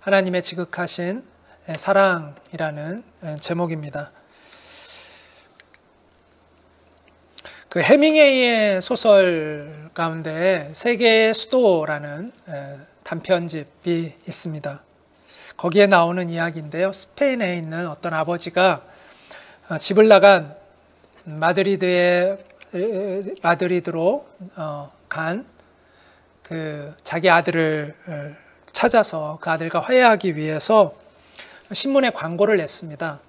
하나님의 지극하신 사랑이라는 제목입니다. 그 해밍웨이의 소설 가운데 세계의 수도라는 단편집이 있습니다. 거기에 나오는 이야기인데요. 스페인에 있는 어떤 아버지가 집을 나간 마드리드로 간 그 자기 아들을 찾아서 그 아들과 화해하기 위해서 신문에 광고를 냈습니다.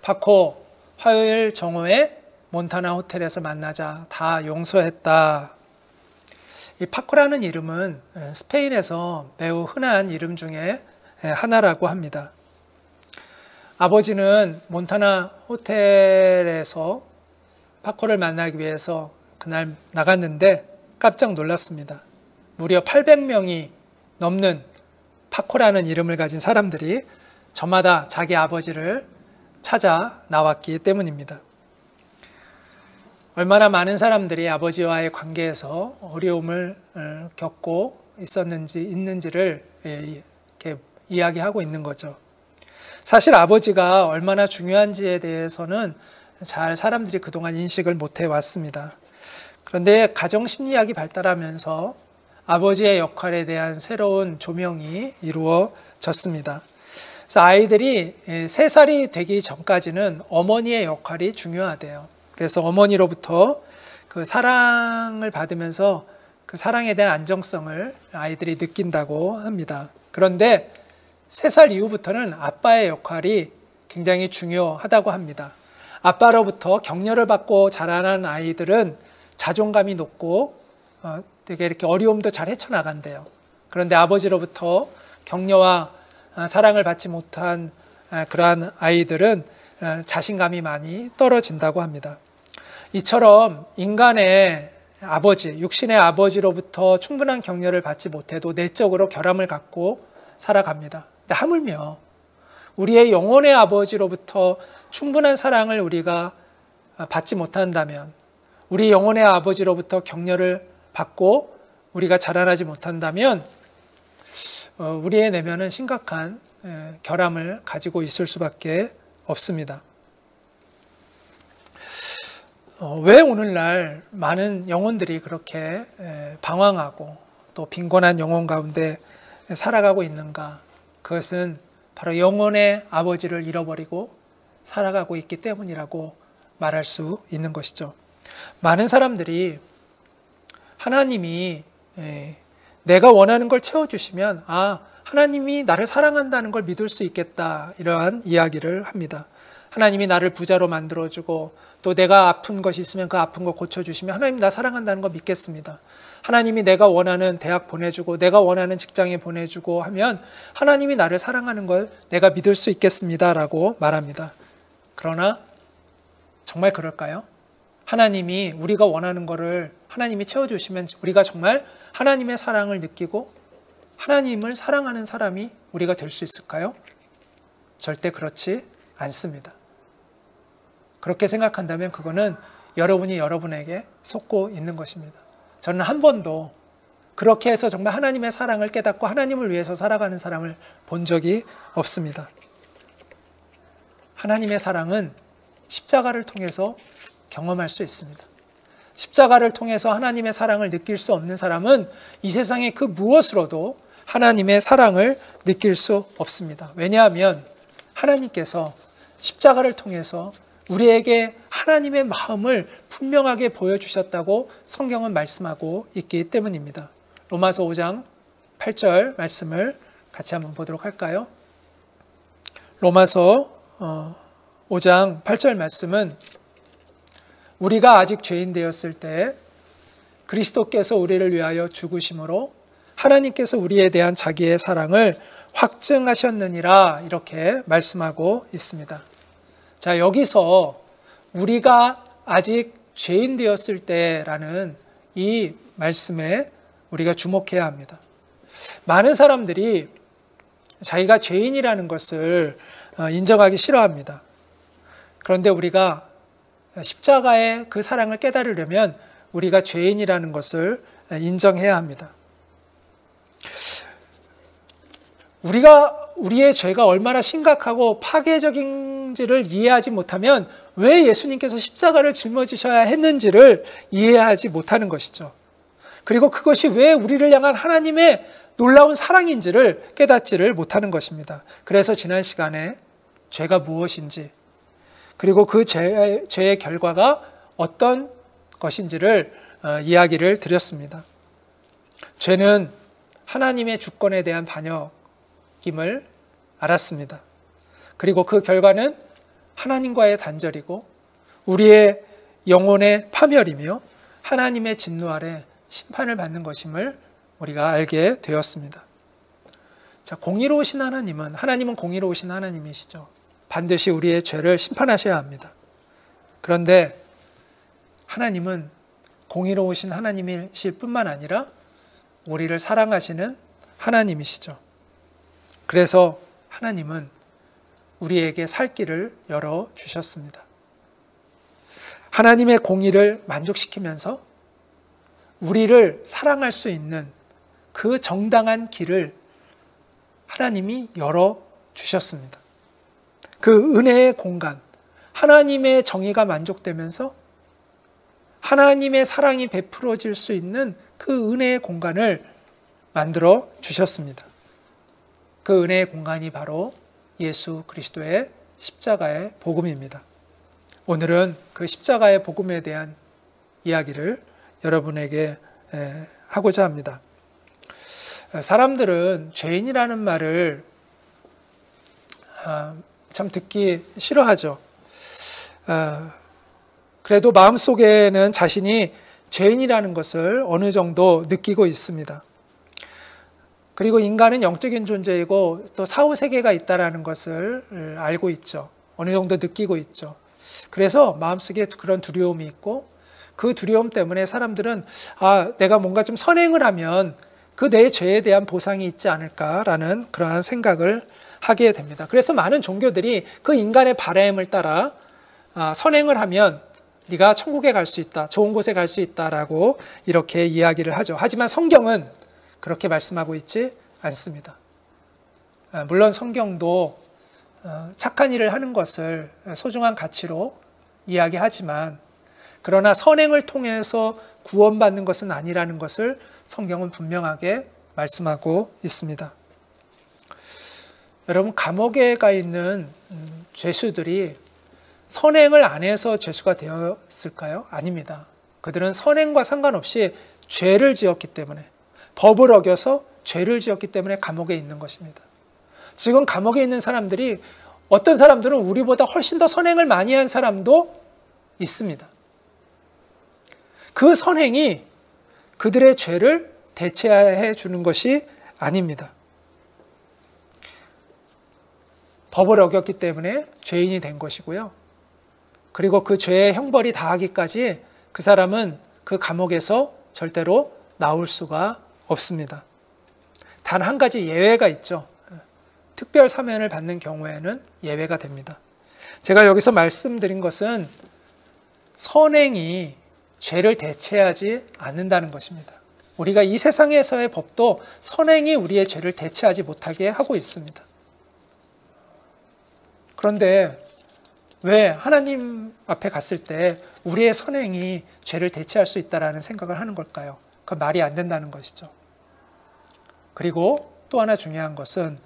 파코 화요일 정오에 몬타나 호텔에서 만나자. 다 용서했다. 이 파코라는 이름은 스페인에서 매우 흔한 이름 중에 하나라고 합니다. 아버지는 몬타나 호텔에서 파코를 만나기 위해서 그날 나갔는데 깜짝 놀랐습니다. 무려 800명이 넘는 파코라는 이름을 가진 사람들이 저마다 자기 아버지를 찾아 나왔기 때문입니다. 얼마나 많은 사람들이 아버지와의 관계에서 어려움을 겪고 있는지를 이렇게 이야기하고 있는 거죠. 사실 아버지가 얼마나 중요한지에 대해서는 잘 사람들이 그동안 인식을 못해 왔습니다. 그런데 가정심리학이 발달하면서 아버지의 역할에 대한 새로운 조명이 이루어졌습니다. 그래서 아이들이 3살이 되기 전까지는 어머니의 역할이 중요하대요. 그래서 어머니로부터 그 사랑을 받으면서 그 사랑에 대한 안정성을 아이들이 느낀다고 합니다. 그런데 3살 이후부터는 아빠의 역할이 굉장히 중요하다고 합니다. 아빠로부터 격려를 받고 자라난 아이들은 자존감이 높고 되게 이렇게 어려움도 잘 헤쳐나간대요. 그런데 아버지로부터 격려와 사랑을 받지 못한 그러한 아이들은 자신감이 많이 떨어진다고 합니다. 이처럼 인간의 아버지, 육신의 아버지로부터 충분한 격려를 받지 못해도 내적으로 결함을 갖고 살아갑니다. 근데 하물며 우리의 영혼의 아버지로부터 충분한 사랑을 우리가 받지 못한다면, 우리 영혼의 아버지로부터 격려를 받고 우리가 자라나지 못한다면 우리의 내면은 심각한 결함을 가지고 있을 수밖에 없습니다. 왜 오늘날 많은 영혼들이 그렇게 방황하고 또 빈곤한 영혼 가운데 살아가고 있는가? 그것은 바로 영혼의 아버지를 잃어버리고 살아가고 있기 때문이라고 말할 수 있는 것이죠. 많은 사람들이 하나님이 내가 원하는 걸 채워주시면 하나님이 나를 사랑한다는 걸 믿을 수 있겠다, 이러한 이야기를 합니다. 하나님이 나를 부자로 만들어주고 또 내가 아픈 것이 있으면 그 아픈 거 고쳐주시면 하나님 나 사랑한다는 거 믿겠습니다. 하나님이 내가 원하는 대학 보내주고 내가 원하는 직장에 보내주고 하면 하나님이 나를 사랑하는 걸 내가 믿을 수 있겠습니다 라고 말합니다. 그러나 정말 그럴까요? 하나님이 우리가 원하는 거를 하나님이 채워주시면 우리가 정말 하나님의 사랑을 느끼고 하나님을 사랑하는 사람이 우리가 될 수 있을까요? 절대 그렇지 않습니다. 그렇게 생각한다면 그거는 여러분이 여러분에게 속고 있는 것입니다. 저는 한 번도 그렇게 해서 정말 하나님의 사랑을 깨닫고 하나님을 위해서 살아가는 사람을 본 적이 없습니다. 하나님의 사랑은 십자가를 통해서 경험할 수 있습니다. 십자가를 통해서 하나님의 사랑을 느낄 수 없는 사람은 이 세상의 그 무엇으로도 하나님의 사랑을 느낄 수 없습니다. 왜냐하면 하나님께서 십자가를 통해서 우리에게 하나님의 마음을 분명하게 보여주셨다고 성경은 말씀하고 있기 때문입니다. 로마서 5장 8절 말씀을 같이 한번 보도록 할까요? 로마서 5장 8절 말씀은 우리가 아직 죄인 되었을 때 그리스도께서 우리를 위하여 죽으심으로 하나님께서 우리에 대한 자기의 사랑을 확증하셨느니라, 이렇게 말씀하고 있습니다. 자, 여기서 우리가 아직 죄인 되었을 때라는 이 말씀에 우리가 주목해야 합니다. 많은 사람들이 자기가 죄인이라는 것을 인정하기 싫어합니다. 그런데 우리가 십자가의 그 사랑을 깨달으려면 우리가 죄인이라는 것을 인정해야 합니다. 우리의 죄가 얼마나 심각하고 파괴적인지를 이해하지 못하면 왜 예수님께서 십자가를 짊어지셔야 했는지를 이해하지 못하는 것이죠. 그리고 그것이 왜 우리를 향한 하나님의 놀라운 사랑인지를 깨닫지를 못하는 것입니다. 그래서 지난 시간에 죄가 무엇인지, 그리고 그 죄의 결과가 어떤 것인지를 이야기를 드렸습니다. 죄는 하나님의 주권에 대한 반역임을 알았습니다. 그리고 그 결과는 하나님과의 단절이고 우리의 영혼의 파멸이며 하나님의 진노 아래 심판을 받는 것임을 우리가 알게 되었습니다. 자, 공의로우신 하나님은 공의로우신 하나님이시죠. 반드시 우리의 죄를 심판하셔야 합니다. 그런데 하나님은 공의로우신 하나님이실 뿐만 아니라 우리를 사랑하시는 하나님이시죠. 그래서 하나님은 우리에게 살 길을 열어주셨습니다. 하나님의 공의를 만족시키면서 우리를 사랑할 수 있는 그 정당한 길을 하나님이 열어주셨습니다. 그 은혜의 공간, 하나님의 정의가 만족되면서 하나님의 사랑이 베풀어질 수 있는 그 은혜의 공간을 만들어 주셨습니다. 그 은혜의 공간이 바로 예수 그리스도의 십자가의 복음입니다. 오늘은 그 십자가의 복음에 대한 이야기를 여러분에게 하고자 합니다. 사람들은 죄인이라는 말을 참 듣기 싫어하죠. 그래도 마음속에는 자신이 죄인이라는 것을 어느 정도 느끼고 있습니다. 그리고 인간은 영적인 존재이고 또 사후세계가 있다는 것을 알고 있죠. 어느 정도 느끼고 있죠. 그래서 마음속에 그런 두려움이 있고 그 두려움 때문에 사람들은 내가 뭔가 좀 선행을 하면 그 내 죄에 대한 보상이 있지 않을까라는 그러한 생각을 하게 됩니다. 그래서 많은 종교들이 그 인간의 바람을 따라 선행을 하면 네가 천국에 갈 수 있다, 좋은 곳에 갈 수 있다라고 이렇게 이야기를 하죠. 하지만 성경은 그렇게 말씀하고 있지 않습니다. 물론 성경도 착한 일을 하는 것을 소중한 가치로 이야기하지만 그러나 선행을 통해서 구원받는 것은 아니라는 것을 성경은 분명하게 말씀하고 있습니다. 여러분, 감옥에 가 있는 죄수들이 선행을 안 해서 죄수가 되었을까요? 아닙니다. 그들은 선행과 상관없이 죄를 지었기 때문에, 법을 어겨서 죄를 지었기 때문에 감옥에 있는 것입니다. 지금 감옥에 있는 사람들이 어떤 사람들은 우리보다 훨씬 더 선행을 많이 한 사람도 있습니다. 그 선행이 그들의 죄를 대체해 주는 것이 아닙니다. 법을 어겼기 때문에 죄인이 된 것이고요. 그리고 그 죄의 형벌이 다하기까지 그 사람은 그 감옥에서 절대로 나올 수가 없습니다. 단 한 가지 예외가 있죠. 특별 사면을 받는 경우에는 예외가 됩니다. 제가 여기서 말씀드린 것은 선행이 죄를 대체하지 않는다는 것입니다. 우리가 이 세상에서의 법도 선행이 우리의 죄를 대체하지 못하게 하고 있습니다. 그런데 왜 하나님 앞에 갔을 때 우리의 선행이 죄를 대체할 수 있다는 생각을 하는 걸까요? 그건 말이 안 된다는 것이죠. 그리고 또 하나 중요한 것은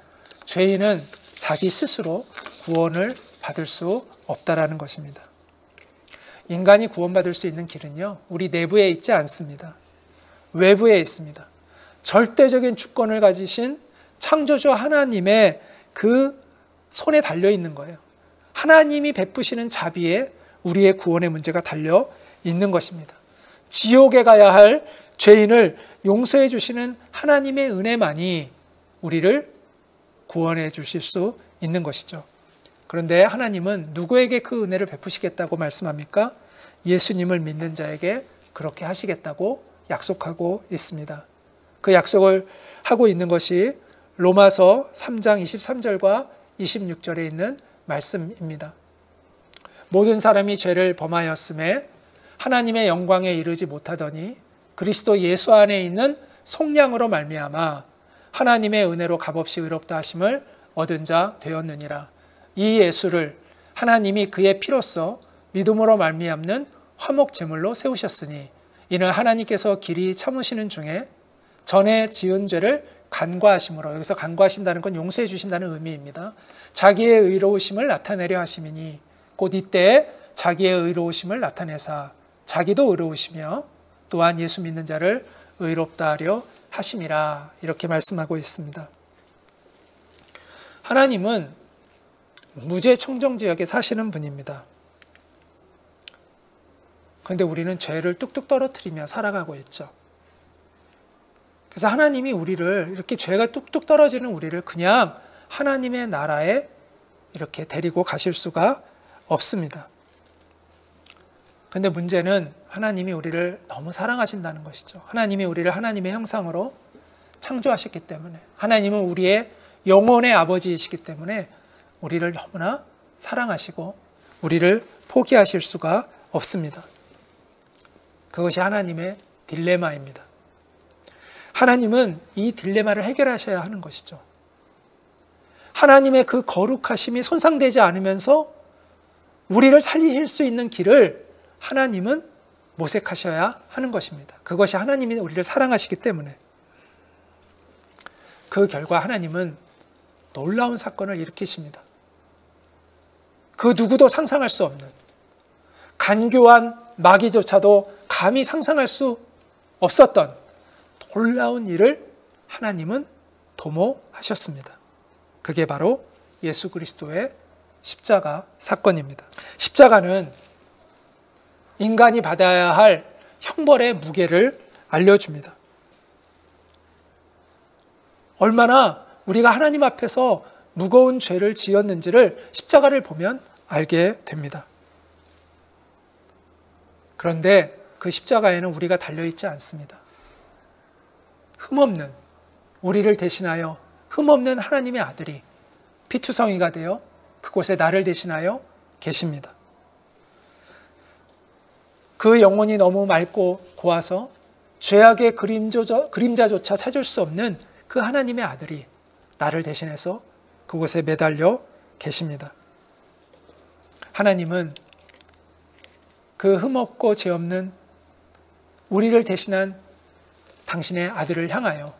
죄인은 자기 스스로 구원을 받을 수 없다는 것입니다. 인간이 구원받을 수 있는 길은요, 우리 내부에 있지 않습니다. 외부에 있습니다. 절대적인 주권을 가지신 창조주 하나님의 그 손에 달려 있는 거예요. 하나님이 베푸시는 자비에 우리의 구원의 문제가 달려 있는 것입니다. 지옥에 가야 할 죄인을 용서해 주시는 하나님의 은혜만이 우리를 구원해 주실 수 있는 것이죠. 그런데 하나님은 누구에게 그 은혜를 베푸시겠다고 말씀합니까? 예수님을 믿는 자에게 그렇게 하시겠다고 약속하고 있습니다. 그 약속을 하고 있는 것이 로마서 3장 23절과 26절에 있는 말씀입니다. 모든 사람이 죄를 범하였음에 하나님의 영광에 이르지 못하더니 그리스도 예수 안에 있는 속량으로 말미암아 하나님의 은혜로 값없이 의롭다 하심을 얻은 자 되었느니라. 이 예수를 하나님이 그의 피로써 믿음으로 말미암는 화목 제물로 세우셨으니 이는 하나님께서 길이 참으시는 중에 전에 지은 죄를 간과하심으로, 여기서 간과하신다는 건 용서해 주신다는 의미입니다. 자기의 의로우심을 나타내려 하심이니 곧 이때에 자기의 의로우심을 나타내사 자기도 의로우시며 또한 예수 믿는 자를 의롭다 하려 하심이라, 이렇게 말씀하고 있습니다. 하나님은 무죄 청정 지역에 사시는 분입니다. 그런데 우리는 죄를 뚝뚝 떨어뜨리며 살아가고 있죠. 그래서 하나님이 우리를, 이렇게 죄가 뚝뚝 떨어지는 우리를 그냥 하나님의 나라에 이렇게 데리고 가실 수가 없습니다. 그런데 문제는 하나님이 우리를 너무 사랑하신다는 것이죠. 하나님이 우리를 하나님의 형상으로 창조하셨기 때문에, 하나님은 우리의 영혼의 아버지이시기 때문에 우리를 너무나 사랑하시고 우리를 포기하실 수가 없습니다. 그것이 하나님의 딜레마입니다. 하나님은 이 딜레마를 해결하셔야 하는 것이죠. 하나님의 그 거룩하심이 손상되지 않으면서 우리를 살리실 수 있는 길을 하나님은 모색하셔야 하는 것입니다. 그것이 하나님이 우리를 사랑하시기 때문에. 그 결과 하나님은 놀라운 사건을 일으키십니다. 그 누구도 상상할 수 없는, 간교한 마귀조차도 감히 상상할 수 없었던 놀라운 일을 하나님은 도모하셨습니다. 그게 바로 예수 그리스도의 십자가 사건입니다. 십자가는 인간이 받아야 할 형벌의 무게를 알려줍니다. 얼마나 우리가 하나님 앞에서 무거운 죄를 지었는지를 십자가를 보면 알게 됩니다. 그런데 그 십자가에는 우리가 달려있지 않습니다. 흠없는, 우리를 대신하여 흠없는 하나님의 아들이 피투성이가 되어 그곳에 나를 대신하여 계십니다. 그 영혼이 너무 맑고 고와서 죄악의 그림자조차 찾을 수 없는 그 하나님의 아들이 나를 대신해서 그곳에 매달려 계십니다. 하나님은 그 흠없고 죄 없는 우리를 대신한 당신의 아들을 향하여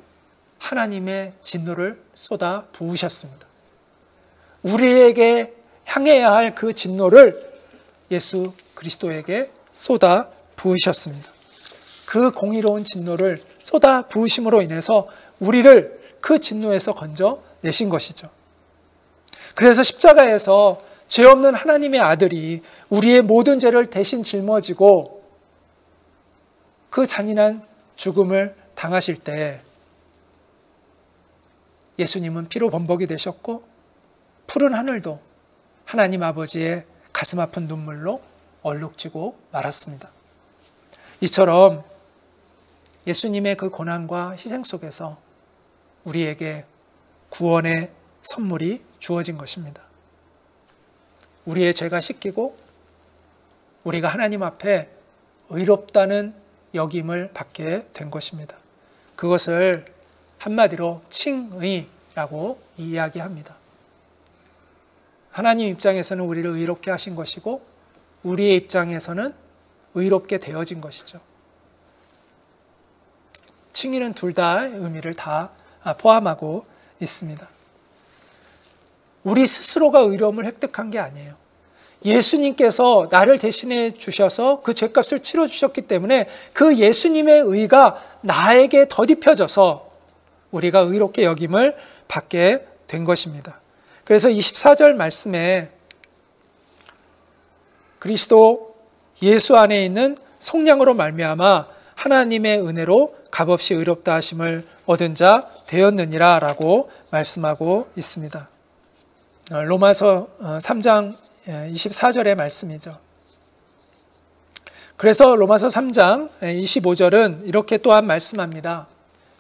하나님의 진노를 쏟아 부으셨습니다. 우리에게 향해야 할 그 진노를 예수 그리스도에게 쏟아 부으셨습니다. 그 공의로운 진노를 쏟아 부으심으로 인해서 우리를 그 진노에서 건져내신 것이죠. 그래서 십자가에서 죄 없는 하나님의 아들이 우리의 모든 죄를 대신 짊어지고 그 잔인한 죽음을 당하실 때 예수님은 피로 범벅이 되셨고 푸른 하늘도 하나님 아버지의 가슴 아픈 눈물로 얼룩지고 말았습니다. 이처럼 예수님의 그 고난과 희생 속에서 우리에게 구원의 선물이 주어진 것입니다. 우리의 죄가 씻기고 우리가 하나님 앞에 의롭다는 여김을 받게 된 것입니다. 그것을 한마디로 칭의라고 이야기합니다. 하나님 입장에서는 우리를 의롭게 하신 것이고 우리의 입장에서는 의롭게 되어진 것이죠. 칭의는 둘 다의 의미를 다 포함하고 있습니다. 우리 스스로가 의로움을 획득한 게 아니에요. 예수님께서 나를 대신해 주셔서 그 죄값을 치러주셨기 때문에 그 예수님의 의가 나에게 덧입혀져서 우리가 의롭게 여김을 받게 된 것입니다. 그래서 24절 말씀에 그리스도 예수 안에 있는 성령으로 말미암아 하나님의 은혜로 값없이 의롭다 하심을 얻은 자 되었느니라 라고 말씀하고 있습니다. 로마서 3장 24절의 말씀이죠. 그래서 로마서 3장 25절은 이렇게 또한 말씀합니다.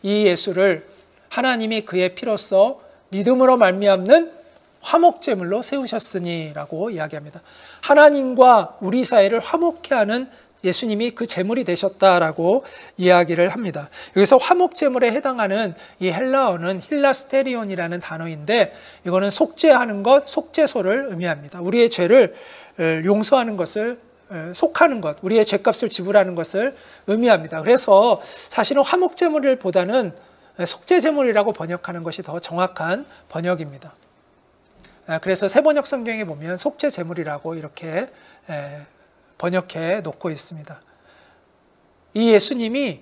이 예수를 하나님이 그의 피로써 믿음으로 말미암는 화목제물로 세우셨으니 라고 이야기합니다. 하나님과 우리 사이를 화목케 하는 예수님이 그 제물이 되셨다라고 이야기를 합니다. 여기서 화목 제물에 해당하는 이 헬라어는 힐라스테리온이라는 단어인데 이거는 속죄하는 것, 속죄소를 의미합니다. 우리의 죄를 용서하는 것을 속하는 것, 우리의 죄값을 지불하는 것을 의미합니다. 그래서 사실은 화목 제물보다는 속죄 제물이라고 번역하는 것이 더 정확한 번역입니다. 그래서 새번역 성경에 보면 속죄 제물이라고 이렇게 번역해 놓고 있습니다. 이 예수님이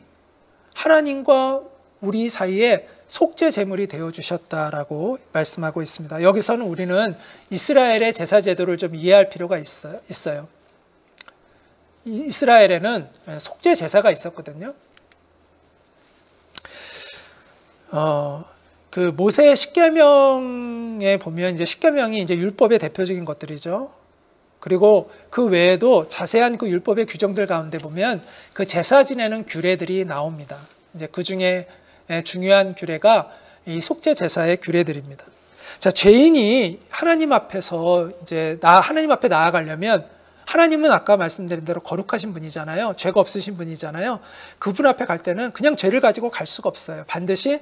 하나님과 우리 사이에 속죄 제물이 되어 주셨다라고 말씀하고 있습니다. 여기서는 우리는 이스라엘의 제사 제도를 좀 이해할 필요가 있어요. 이스라엘에는 속죄 제사가 있었거든요. 그 모세의 십계명에 보면 이제 십계명이 이제 율법의 대표적인 것들이죠. 그리고 그 외에도 자세한 그 율법의 규정들 가운데 보면 그 제사 지내는 규례들이 나옵니다. 이제 그 중에 중요한 규례가 이 속죄 제사의 규례들입니다. 자, 죄인이 하나님 앞에서 이제 하나님 앞에 나아가려면 하나님은 아까 말씀드린 대로 거룩하신 분이잖아요. 죄가 없으신 분이잖아요. 그분 앞에 갈 때는 그냥 죄를 가지고 갈 수가 없어요. 반드시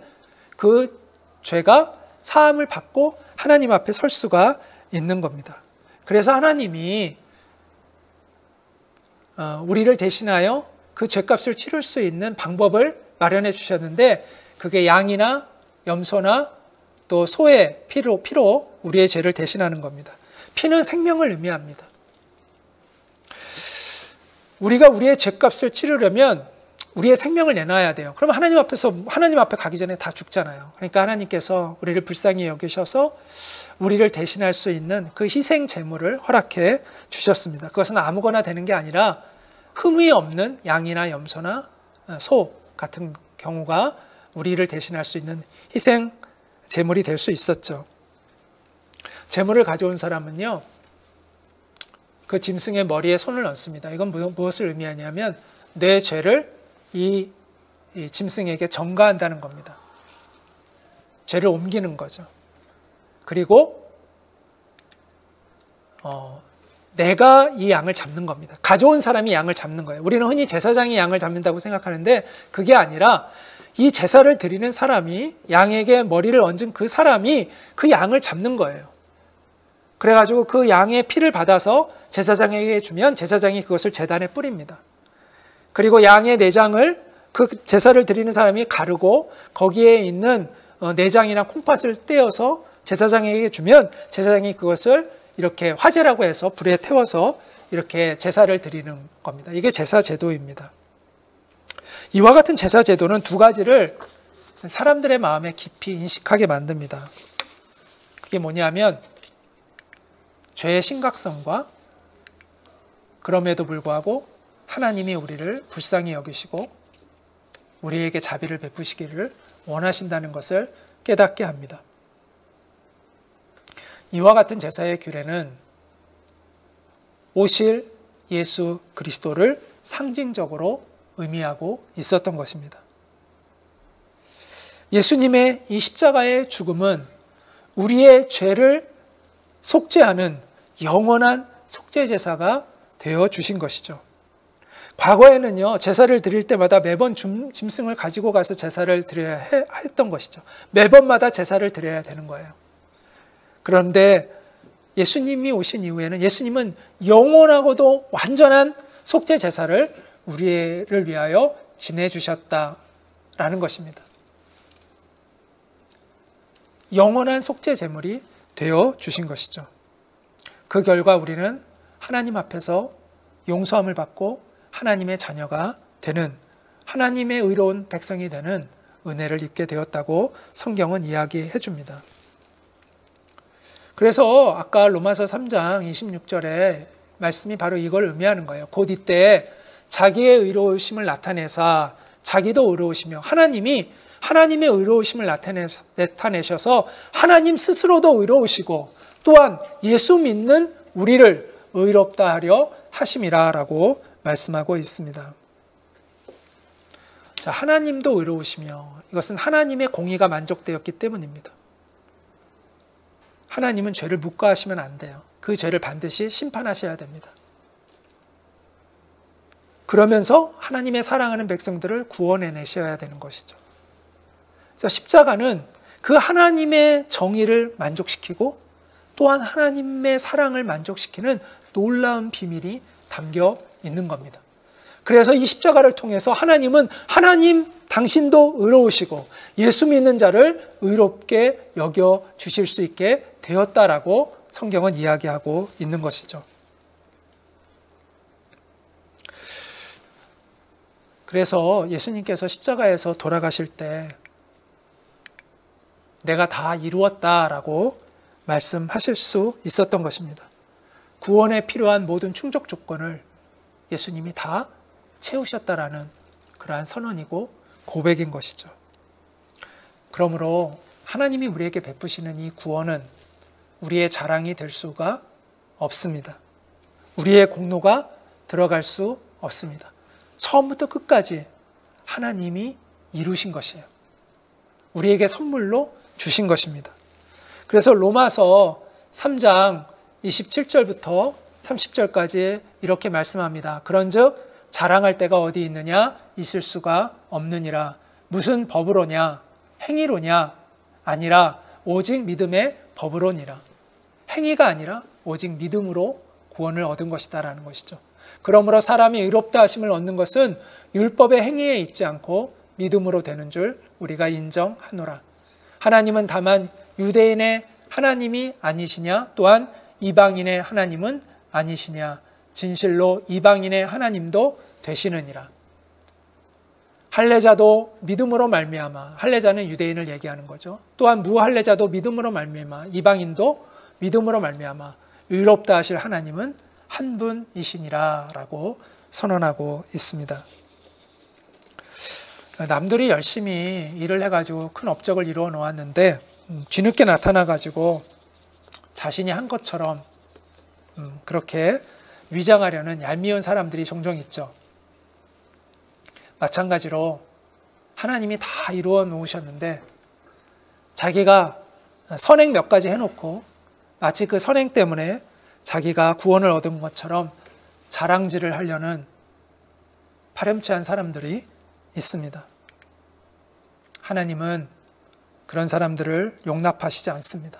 그 죄가 사함을 받고 하나님 앞에 설 수가 있는 겁니다. 그래서 하나님이 우리를 대신하여 그 죄값을 치를 수 있는 방법을 마련해 주셨는데 그게 양이나 염소나 또 소의 피로 우리의 죄를 대신하는 겁니다. 피는 생명을 의미합니다. 우리가 우리의 죄값을 치르려면 우리의 생명을 내놔야 돼요. 그럼 하나님 앞에 가기 전에 다 죽잖아요. 그러니까 하나님께서 우리를 불쌍히 여기셔서 우리를 대신할 수 있는 그 희생 제물을 허락해 주셨습니다. 그것은 아무거나 되는 게 아니라 흠이 없는 양이나 염소나 소 같은 경우가 우리를 대신할 수 있는 희생 제물이 될 수 있었죠. 제물을 가져온 사람은요, 그 짐승의 머리에 손을 얹습니다. 이건 무엇을 의미하냐면 내 죄를 이 짐승에게 전가한다는 겁니다. 죄를 옮기는 거죠. 그리고 내가 이 양을 잡는 겁니다. 가져온 사람이 양을 잡는 거예요. 우리는 흔히 제사장이 양을 잡는다고 생각하는데 그게 아니라 이 제사를 드리는 사람이, 양에게 머리를 얹은 그 사람이 그 양을 잡는 거예요. 그래가지고 그 양의 피를 받아서 제사장에게 주면 제사장이 그것을 제단에 뿌립니다. 그리고 양의 내장을 그 제사를 드리는 사람이 가르고 거기에 있는 내장이나 콩팥을 떼어서 제사장에게 주면 제사장이 그것을 이렇게 화제라고 해서 불에 태워서 이렇게 제사를 드리는 겁니다. 이게 제사 제도입니다. 이와 같은 제사 제도는 두 가지를 사람들의 마음에 깊이 인식하게 만듭니다. 그게 뭐냐면 죄의 심각성과 그럼에도 불구하고 하나님이 우리를 불쌍히 여기시고 우리에게 자비를 베푸시기를 원하신다는 것을 깨닫게 합니다. 이와 같은 제사의 규례는 오실 예수 그리스도를 상징적으로 의미하고 있었던 것입니다. 예수님의 이 십자가의 죽음은 우리의 죄를 속죄하는 영원한 속죄 제사가 되어 주신 것이죠. 과거에는요, 제사를 드릴 때마다 매번 짐승을 가지고 가서 제사를 드려야 했던 것이죠. 매번마다 제사를 드려야 되는 거예요. 그런데 예수님이 오신 이후에는 예수님은 영원하고도 완전한 속죄 제사를 우리를 위하여 지내주셨다라는 것입니다. 영원한 속죄 제물이 되어 주신 것이죠. 그 결과 우리는 하나님 앞에서 용서함을 받고 하나님의 자녀가 되는, 하나님의 의로운 백성이 되는 은혜를 입게 되었다고 성경은 이야기해 줍니다. 그래서 아까 로마서 3장 26절에 말씀이 바로 이걸 의미하는 거예요. 곧 이때 자기의 의로우심을 나타내사 자기도 의로우시며 하나님이 하나님의 의로우심을 나타내셔서 하나님 스스로도 의로우시고 또한 예수 믿는 우리를 의롭다 하려 하심이라 라고 말씀하고 있습니다. 자, 하나님도 의로우시며 이것은 하나님의 공의가 만족되었기 때문입니다. 하나님은 죄를 묵과하시면 안 돼요. 그 죄를 반드시 심판하셔야 됩니다. 그러면서 하나님의 사랑하는 백성들을 구원해내셔야 되는 것이죠. 그래서 십자가는 그 하나님의 정의를 만족시키고 또한 하나님의 사랑을 만족시키는 놀라운 비밀이 담겨 있는 겁니다. 그래서 이 십자가를 통해서 하나님은 하나님 당신도 의로우시고 예수 믿는 자를 의롭게 여겨 주실 수 있게 되었다라고 성경은 이야기하고 있는 것이죠. 그래서 예수님께서 십자가에서 돌아가실 때 내가 다 이루었다라고 말씀하실 수 있었던 것입니다. 구원에 필요한 모든 충족 조건을 예수님이 다 채우셨다라는 그러한 선언이고 고백인 것이죠. 그러므로 하나님이 우리에게 베푸시는 이 구원은 우리의 자랑이 될 수가 없습니다. 우리의 공로가 들어갈 수 없습니다. 처음부터 끝까지 하나님이 이루신 것이에요. 우리에게 선물로 주신 것입니다. 그래서 로마서 3장 27절부터 30절까지 이렇게 말씀합니다. 그런즉 자랑할 데가 어디 있느냐? 있을 수가 없느니라. 무슨 법으로냐? 행위로냐? 아니라 오직 믿음의 법으로니라. 행위가 아니라 오직 믿음으로 구원을 얻은 것이다라는 것이죠. 그러므로 사람이 의롭다 하심을 얻는 것은 율법의 행위에 있지 않고 믿음으로 되는 줄 우리가 인정하노라. 하나님은 다만 유대인의 하나님이 아니시냐? 또한 이방인의 하나님은 아니시냐? 진실로 이방인의 하나님도 되시느니라. 할례자도 믿음으로 말미암아, 할례자는 유대인을 얘기하는 거죠. 또한 무할례자도 믿음으로 말미암아, 이방인도 믿음으로 말미암아 의롭다 하실 하나님은 한 분이시니라 라고 선언하고 있습니다. 남들이 열심히 일을 해가지고 큰 업적을 이루어 놓았는데 뒤늦게 나타나가지고 자신이 한 것처럼 그렇게 위장하려는 얄미운 사람들이 종종 있죠. 마찬가지로 하나님이 다 이루어 놓으셨는데 자기가 선행 몇 가지 해놓고 마치 그 선행 때문에 자기가 구원을 얻은 것처럼 자랑질을 하려는 파렴치한 사람들이 있습니다. 하나님은 그런 사람들을 용납하시지 않습니다.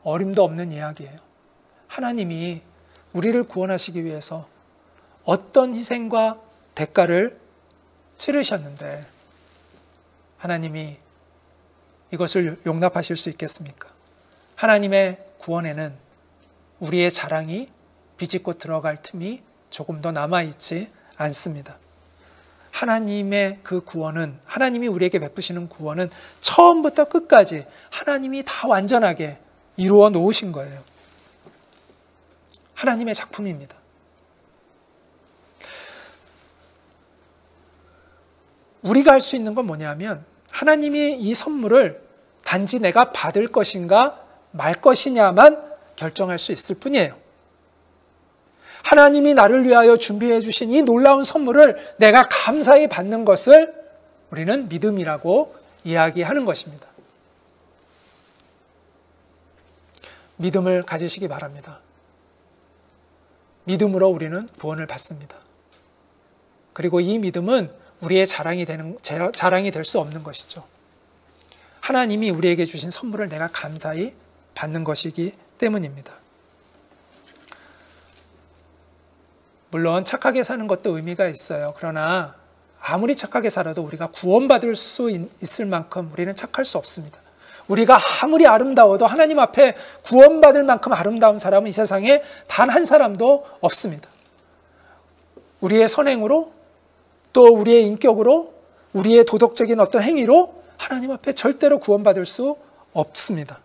어림도 없는 이야기예요. 하나님이 우리를 구원하시기 위해서 어떤 희생과 대가를 치르셨는데 하나님이 이것을 용납하실 수 있겠습니까? 하나님의 구원에는 우리의 자랑이 비집고 들어갈 틈이 조금 더 남아있지 않습니다. 하나님의 그 구원은, 하나님이 우리에게 베푸시는 구원은 처음부터 끝까지 하나님이 다 완전하게 이루어 놓으신 거예요. 하나님의 작품입니다. 우리가 할 수 있는 건 뭐냐면 하나님이 이 선물을 단지 내가 받을 것인가 말 것이냐만 결정할 수 있을 뿐이에요. 하나님이 나를 위하여 준비해 주신 이 놀라운 선물을 내가 감사히 받는 것을 우리는 믿음이라고 이야기하는 것입니다. 믿음을 가지시기 바랍니다. 믿음으로 우리는 구원을 받습니다. 그리고 이 믿음은 우리의 자랑이 될 수 없는 것이죠. 하나님이 우리에게 주신 선물을 내가 감사히 받는 것이기 때문입니다. 물론 착하게 사는 것도 의미가 있어요. 그러나 아무리 착하게 살아도 우리가 구원받을 수 있을 만큼 우리는 착할 수 없습니다. 우리가 아무리 아름다워도 하나님 앞에 구원받을 만큼 아름다운 사람은 이 세상에 단 한 사람도 없습니다. 우리의 선행으로 또 우리의 인격으로 우리의 도덕적인 어떤 행위로 하나님 앞에 절대로 구원받을 수 없습니다.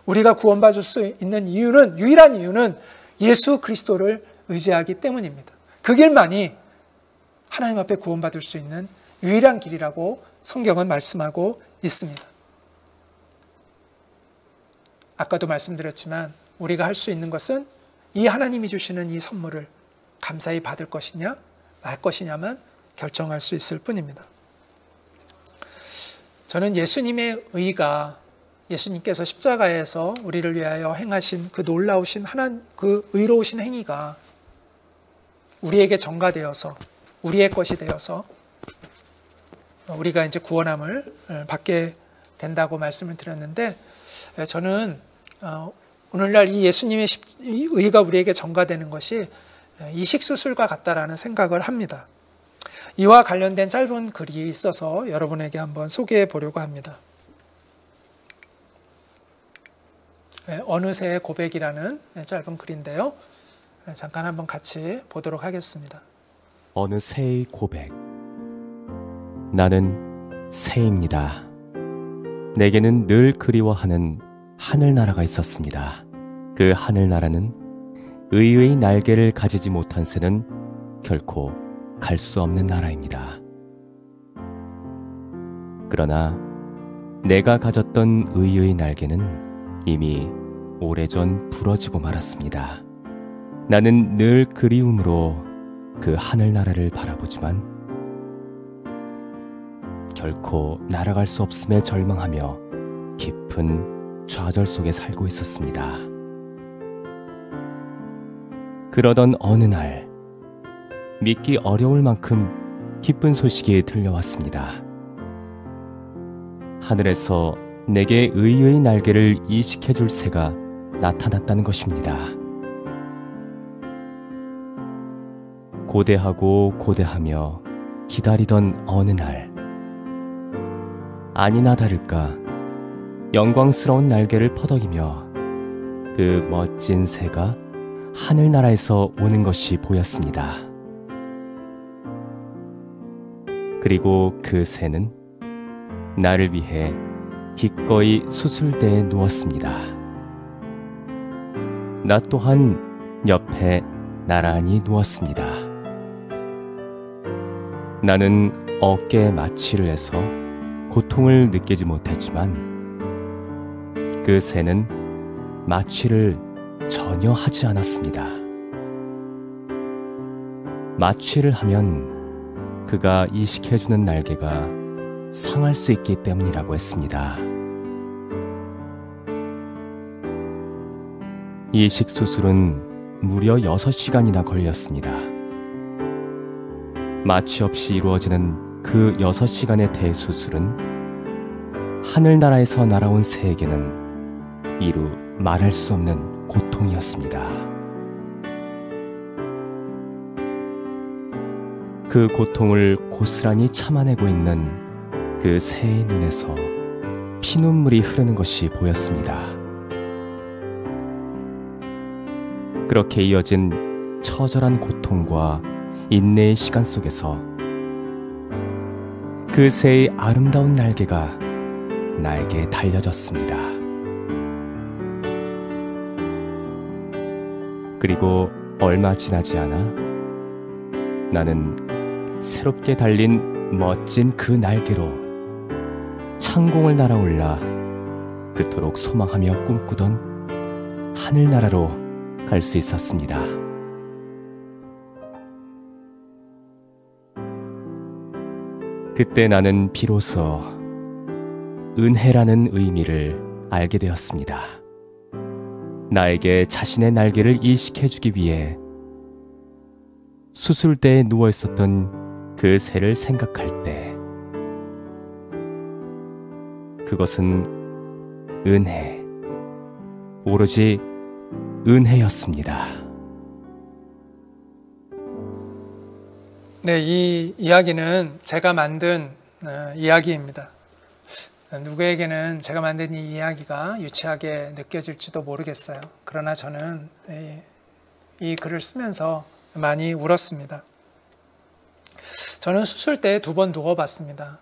우리가 구원받을 수 있는 이유는, 유일한 이유는 예수 그리스도를 의지하기 때문입니다. 그 길만이 하나님 앞에 구원받을 수 있는 유일한 길이라고 성경은 말씀하고 있습니다. 아까도 말씀드렸지만 우리가 할 수 있는 것은 이 하나님이 주시는 이 선물을 감사히 받을 것이냐 말 것이냐만 결정할 수 있을 뿐입니다. 저는 예수님의 의가, 예수님께서 십자가에서 우리를 위하여 행하신 그 놀라우신 그 의로우신 행위가 우리에게 전가되어서 우리의 것이 되어서 우리가 이제 구원함을 받게 된다고 말씀을 드렸는데, 저는 오늘날 이 예수님의 의가 우리에게 전가되는 것이 이식수술과 같다라는 생각을 합니다. 이와 관련된 짧은 글이 있어서 여러분에게 한번 소개해 보려고 합니다. 어느새의 고백이라는 짧은 글인데요. 잠깐 한번 같이 보도록 하겠습니다. 어느새의 고백. 나는 새입니다. 내게는 늘 그리워하는 하늘나라가 있었습니다. 그 하늘나라는 의의 날개를 가지지 못한 새는 결코 갈 수 없는 나라입니다. 그러나 내가 가졌던 의의 날개는 이미 오래전 부러지고 말았습니다. 나는 늘 그리움으로 그 하늘나라를 바라보지만 결코 날아갈 수 없음에 절망하며 깊은 좌절 속에 살고 있었습니다. 그러던 어느 날 믿기 어려울 만큼 기쁜 소식이 들려왔습니다. 하늘에서 내게 의의 날개를 이식해줄 새가 나타났다는 것입니다. 고대하고 고대하며 기다리던 어느 날, 아니나 다를까 영광스러운 날개를 퍼덕이며 그 멋진 새가 하늘나라에서 오는 것이 보였습니다. 그리고 그 새는 나를 위해 기꺼이 수술대에 누웠습니다. 나 또한 옆에 나란히 누웠습니다. 나는 어깨에 마취를 해서 고통을 느끼지 못했지만 그 새는 마취를 전혀 하지 않았습니다. 마취를 하면 그가 이식해주는 날개가 상할 수 있기 때문이라고 했습니다. 이식 수술은 무려 6시간이나 걸렸습니다. 마취 없이 이루어지는 그 6시간의 대수술은 하늘나라에서 날아온 새에게는 이루 말할 수 없는 고통이었습니다. 그 고통을 고스란히 참아내고 있는 그 새의 눈에서 피눈물이 흐르는 것이 보였습니다. 그렇게 이어진 처절한 고통과 인내의 시간 속에서 그 새의 아름다운 날개가 나에게 달려졌습니다. 그리고 얼마 지나지 않아 나는 새롭게 달린 멋진 그 날개로 창공을 날아올라 그토록 소망하며 꿈꾸던 하늘나라로 갈 수 있었습니다. 그때 나는 비로소 은혜라는 의미를 알게 되었습니다. 나에게 자신의 날개를 이식해주기 위해 수술대에 누워있었던 그 새를 생각할 때 그것은 은혜, 오로지 은혜였습니다. 네, 이 이야기는 제가 만든 이야기입니다. 누구에게는 제가 만든 이 이야기가 유치하게 느껴질지도 모르겠어요. 그러나 저는 이 글을 쓰면서 많이 울었습니다. 저는 수술대에 2번 누워봤습니다.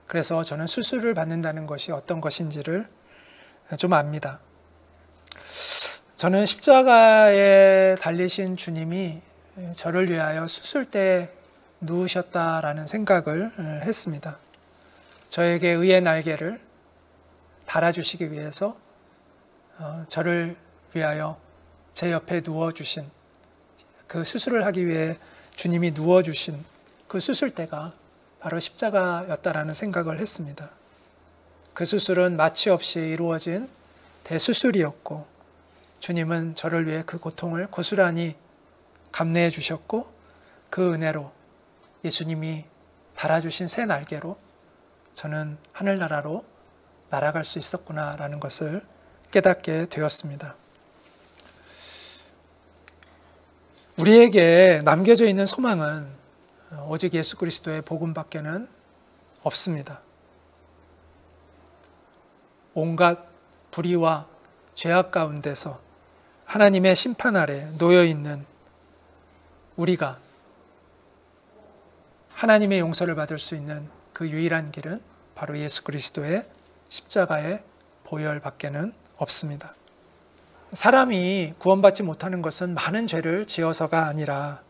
그래서 저는 수술을 받는다는 것이 어떤 것인지를 좀 압니다. 저는 십자가에 달리신 주님이 저를 위하여 수술대에 누우셨다라는 생각을 했습니다. 저에게 의의 날개를 달아주시기 위해서 저를 위하여 제 옆에 누워주신, 그 수술을 하기 위해 주님이 누워주신 그 수술대가 바로 십자가였다라는 생각을 했습니다. 그 수술은 마취 없이 이루어진 대수술이었고 주님은 저를 위해 그 고통을 고스란히 감내해 주셨고 그 은혜로 예수님이 달아주신 새 날개로 저는 하늘나라로 날아갈 수 있었구나라는 것을 깨닫게 되었습니다. 우리에게 남겨져 있는 소망은 오직 예수 그리스도의 복음밖에는 없습니다. 온갖 불의와 죄악 가운데서 하나님의 심판 아래 놓여 있는 우리가 하나님의 용서를 받을 수 있는 그 유일한 길은 바로 예수 그리스도의 십자가의 보혈밖에는 없습니다. 사람이 구원받지 못하는 것은 많은 죄를 지어서가 아니라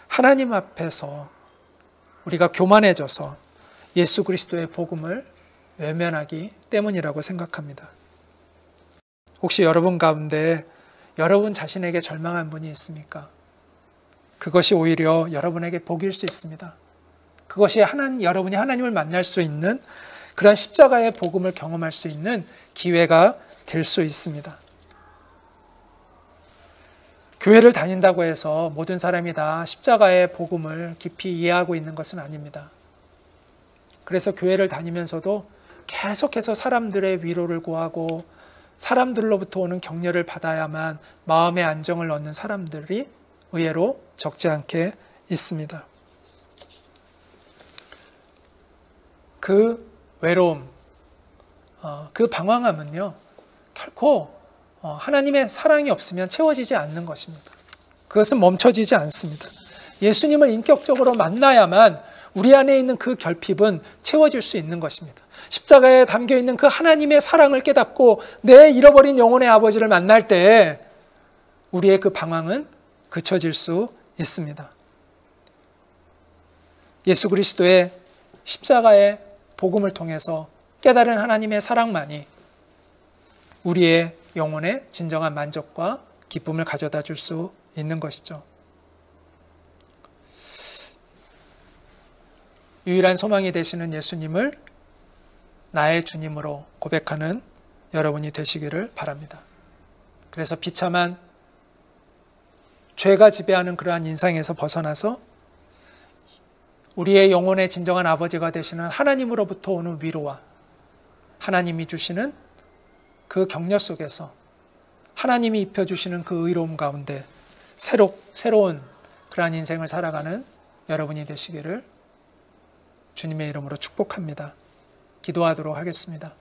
하나님 앞에서 우리가 교만해져서 예수 그리스도의 복음을 외면하기 때문이라고 생각합니다. 혹시 여러분 가운데 여러분 자신에게 절망한 분이 있습니까? 그것이 오히려 여러분에게 복일 수 있습니다. 그것이 여러분이 하나님을 만날 수 있는 그런 십자가의 복음을 경험할 수 있는 기회가 될 수 있습니다. 교회를 다닌다고 해서 모든 사람이 다 십자가의 복음을 깊이 이해하고 있는 것은 아닙니다. 그래서 교회를 다니면서도 계속해서 사람들의 위로를 구하고 사람들로부터 오는 격려를 받아야만 마음의 안정을 얻는 사람들이 의외로 적지 않게 있습니다. 그 외로움, 그 방황함은요, 결코 하나님의 사랑이 없으면 채워지지 않는 것입니다. 그것은 멈춰지지 않습니다. 예수님을 인격적으로 만나야만 우리 안에 있는 그 결핍은 채워질 수 있는 것입니다. 십자가에 담겨있는 그 하나님의 사랑을 깨닫고 내 잃어버린 영혼의 아버지를 만날 때 우리의 그 방황은 그쳐질 수 있습니다. 예수 그리스도의 십자가의 복음을 통해서 깨달은 하나님의 사랑만이 우리의 영혼의 진정한 만족과 기쁨을 가져다 줄 수 있는 것이죠. 유일한 소망이 되시는 예수님을 나의 주님으로 고백하는 여러분이 되시기를 바랍니다. 그래서 비참한 죄가 지배하는 그러한 인상에서 벗어나서 우리의 영혼의 진정한 아버지가 되시는 하나님으로부터 오는 위로와 하나님이 주시는 그 격려 속에서 하나님이 입혀주시는 그 의로움 가운데 새로운 그러한 인생을 살아가는 여러분이 되시기를 주님의 이름으로 축복합니다. 기도하도록 하겠습니다.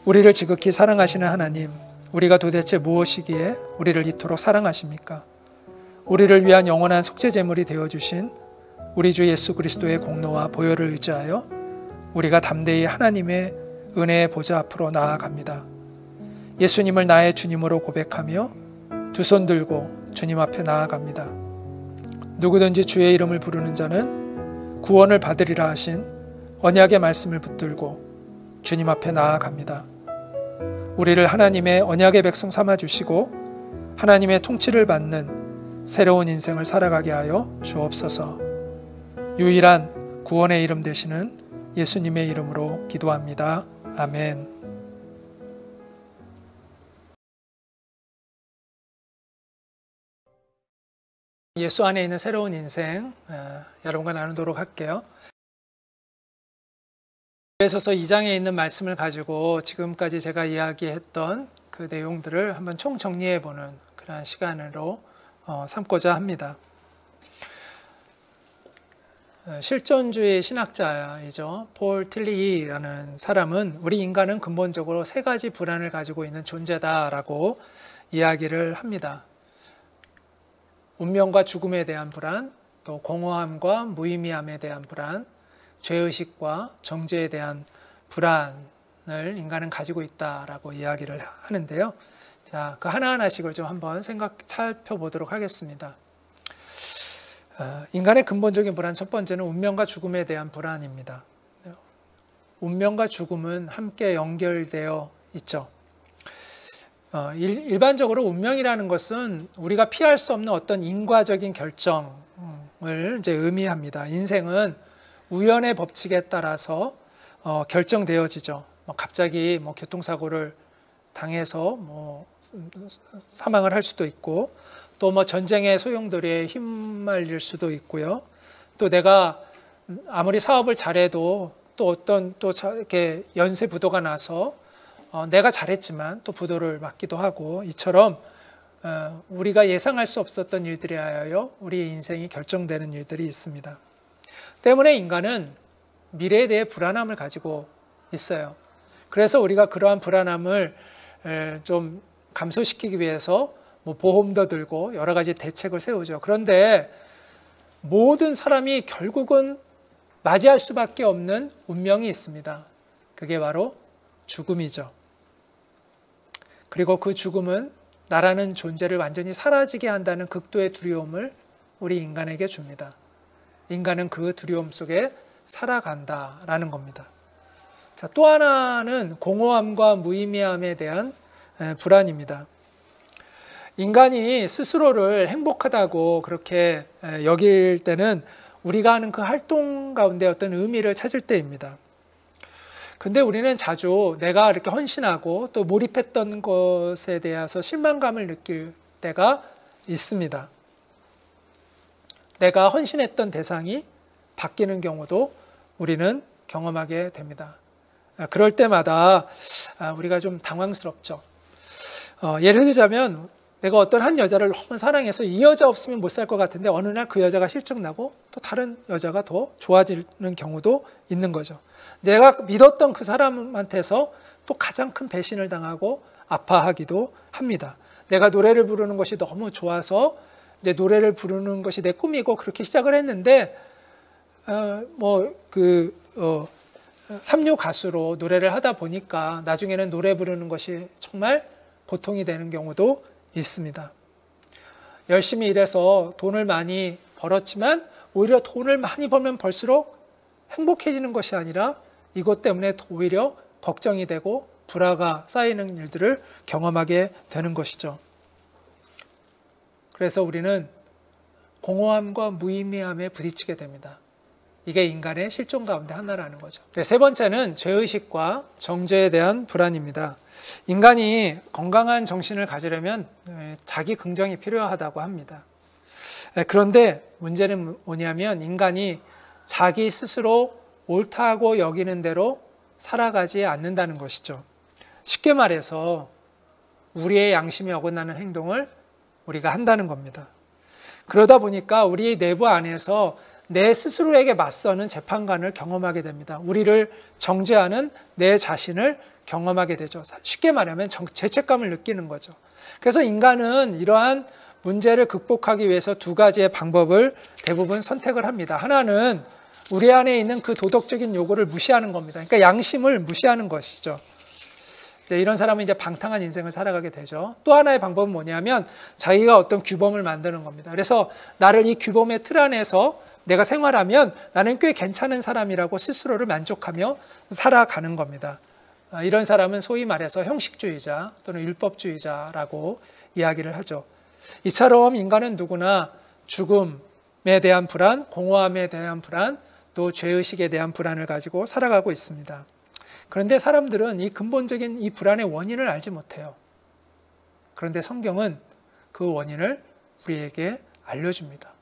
우리를 지극히 사랑하시는 하나님, 우리가 도대체 무엇이기에 우리를 이토록 사랑하십니까? 우리를 위한 영원한 속죄제물이 되어주신 우리 주 예수 그리스도의 공로와 보혈을 의지하여 우리가 담대히 하나님의 은혜의 보좌 앞으로 나아갑니다. 예수님을 나의 주님으로 고백하며 두 손 들고 주님 앞에 나아갑니다. 누구든지 주의 이름을 부르는 자는 구원을 받으리라 하신 언약의 말씀을 붙들고 주님 앞에 나아갑니다. 우리를 하나님의 언약의 백성 삼아주시고 하나님의 통치를 받는 새로운 인생을 살아가게 하여 주옵소서. 유일한 구원의 이름 되시는 예수님의 이름으로 기도합니다. 아멘. 예수 안에 있는 새로운 인생 여러분과 나누도록 할게요. 에베소서 2장에 있는 말씀을 가지고 지금까지 제가 이야기했던 그 내용들을 한번 총정리해보는 그러한 시간으로 삼고자 합니다. 실존주의 신학자이죠. 폴 틸리히라는 사람은 우리 인간은 근본적으로 세 가지 불안을 가지고 있는 존재다라고 이야기를 합니다. 운명과 죽음에 대한 불안, 또 공허함과 무의미함에 대한 불안, 죄의식과 정죄에 대한 불안을 인간은 가지고 있다라고 이야기를 하는데요. 자, 그 하나하나씩을 좀 한번 살펴보도록 하겠습니다. 인간의 근본적인 불안, 첫 번째는 운명과 죽음에 대한 불안입니다. 운명과 죽음은 함께 연결되어 있죠. 일반적으로 운명이라는 것은 우리가 피할 수 없는 어떤 인과적인 결정을 이제 의미합니다. 인생은 우연의 법칙에 따라서 결정되어지죠. 갑자기 교통사고를 당해서 사망을 할 수도 있고, 또 뭐 전쟁의 소용돌이에 휘말릴 수도 있고요. 또 내가 아무리 사업을 잘해도 또 어떤 또 이렇게 연쇄 부도가 나서 내가 잘했지만 또 부도를 맞기도 하고, 이처럼 우리가 예상할 수 없었던 일들에 하여 우리의 인생이 결정되는 일들이 있습니다. 때문에 인간은 미래에 대해 불안함을 가지고 있어요. 그래서 우리가 그러한 불안함을 좀 감소시키기 위해서 뭐 보험도 들고 여러 가지 대책을 세우죠. 그런데 모든 사람이 결국은 맞이할 수밖에 없는 운명이 있습니다. 그게 바로 죽음이죠. 그리고 그 죽음은 나라는 존재를 완전히 사라지게 한다는 극도의 두려움을 우리 인간에게 줍니다. 인간은 그 두려움 속에 살아간다라는 겁니다. 자, 또 하나는 공허함과 무의미함에 대한 불안입니다. 인간이 스스로를 행복하다고 그렇게 여길 때는 우리가 하는 그 활동 가운데 어떤 의미를 찾을 때입니다. 근데 우리는 자주 내가 이렇게 헌신하고 또 몰입했던 것에 대해서 실망감을 느낄 때가 있습니다. 내가 헌신했던 대상이 바뀌는 경우도 우리는 경험하게 됩니다. 그럴 때마다 우리가 좀 당황스럽죠. 예를 들자면 내가 어떤 한 여자를 너무 사랑해서 이 여자 없으면 못 살 것 같은데 어느 날 그 여자가 실증나고 또 다른 여자가 더 좋아지는 경우도 있는 거죠. 내가 믿었던 그 사람한테서 또 가장 큰 배신을 당하고 아파하기도 합니다. 내가 노래를 부르는 것이 너무 좋아서 이제 노래를 부르는 것이 내 꿈이고 그렇게 시작을 했는데 삼류 가수로 노래를 하다 보니까 나중에는 노래 부르는 것이 정말 고통이 되는 경우도 있습니다. 열심히 일해서 돈을 많이 벌었지만 오히려 돈을 많이 벌면 벌수록 행복해지는 것이 아니라 이것 때문에 오히려 걱정이 되고 불화가 쌓이는 일들을 경험하게 되는 것이죠. 그래서 우리는 공허함과 무의미함에 부딪히게 됩니다. 이게 인간의 실존 가운데 하나라는 거죠. 세 번째는 죄의식과 정죄에 대한 불안입니다. 인간이 건강한 정신을 가지려면 자기 긍정이 필요하다고 합니다. 그런데 문제는 뭐냐면 인간이 자기 스스로 옳다고 여기는 대로 살아가지 않는다는 것이죠. 쉽게 말해서 우리의 양심이 어긋나는 행동을 우리가 한다는 겁니다. 그러다 보니까 우리 내부 안에서 내 스스로에게 맞서는 재판관을 경험하게 됩니다. 우리를 정죄하는 내 자신을 경험하게 되죠. 쉽게 말하면 죄책감을 느끼는 거죠. 그래서 인간은 이러한 문제를 극복하기 위해서 두 가지의 방법을 대부분 선택을 합니다. 하나는 우리 안에 있는 그 도덕적인 요구를 무시하는 겁니다. 그러니까 양심을 무시하는 것이죠. 이런 사람은 이제 방탕한 인생을 살아가게 되죠. 또 하나의 방법은 뭐냐면 자기가 어떤 규범을 만드는 겁니다. 그래서 나를 이 규범의 틀 안에서 내가 생활하면 나는 꽤 괜찮은 사람이라고 스스로를 만족하며 살아가는 겁니다. 이런 사람은 소위 말해서 형식주의자 또는 율법주의자라고 이야기를 하죠. 이처럼 인간은 누구나 죽음에 대한 불안, 공허함에 대한 불안, 또 죄의식에 대한 불안을 가지고 살아가고 있습니다. 그런데 사람들은 이 근본적인 이 불안의 원인을 알지 못해요. 그런데 성경은 그 원인을 우리에게 알려줍니다.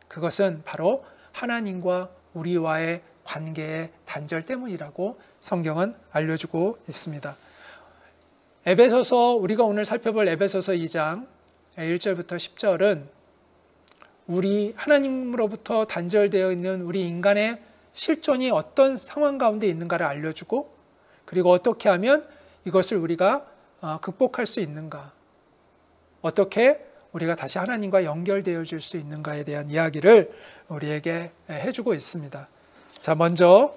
그것은 바로 하나님과 우리와의 관계의 단절 때문이라고 성경은 알려주고 있습니다. 에베소서, 우리가 오늘 살펴볼 에베소서 2장 1절부터 10절은 우리 하나님으로부터 단절되어 있는 우리 인간의 실존이 어떤 상황 가운데 있는가를 알려주고, 그리고 어떻게 하면 이것을 우리가 극복할 수 있는가, 어떻게 우리가 다시 하나님과 연결되어 줄 수 있는가에 대한 이야기를 우리에게 해주고 있습니다. 자, 먼저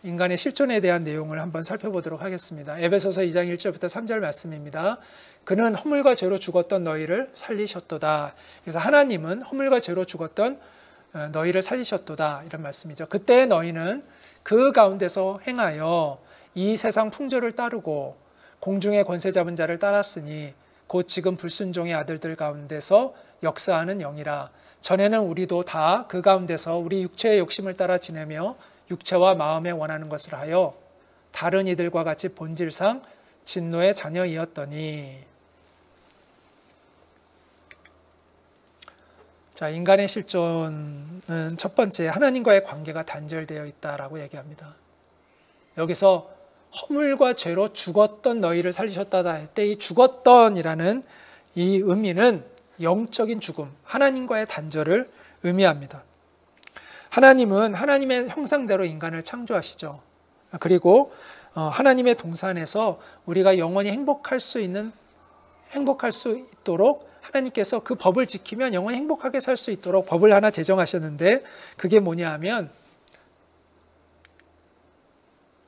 인간의 실존에 대한 내용을 한번 살펴보도록 하겠습니다. 에베소서 2장 1절부터 3절 말씀입니다. 그는 허물과 죄로 죽었던 너희를 살리셨도다. 그래서 하나님은 허물과 죄로 죽었던 너희를 살리셨도다, 이런 말씀이죠. 그때 너희는 그 가운데서 행하여 이 세상 풍조를 따르고 공중의 권세 잡은 자를 따랐으니 곧 지금 불순종의 아들들 가운데서 역사하는 영이라. 전에는 우리도 다 그 가운데서 우리 육체의 욕심을 따라 지내며 육체와 마음에 원하는 것을 하여 다른 이들과 같이 본질상 진노의 자녀이었더니. 자, 인간의 실존은 첫 번째 하나님과의 관계가 단절되어 있다라고 얘기합니다. 여기서 허물과 죄로 죽었던 너희를 살리셨다 할 때 이 죽었던이라는 이 의미는 영적인 죽음, 하나님과의 단절을 의미합니다. 하나님은 하나님의 형상대로 인간을 창조하시죠. 그리고 하나님의 동산에서 우리가 영원히 행복할 수 있도록 하나님께서 그 법을 지키면 영원히 행복하게 살 수 있도록 법을 하나 제정하셨는데 그게 뭐냐 하면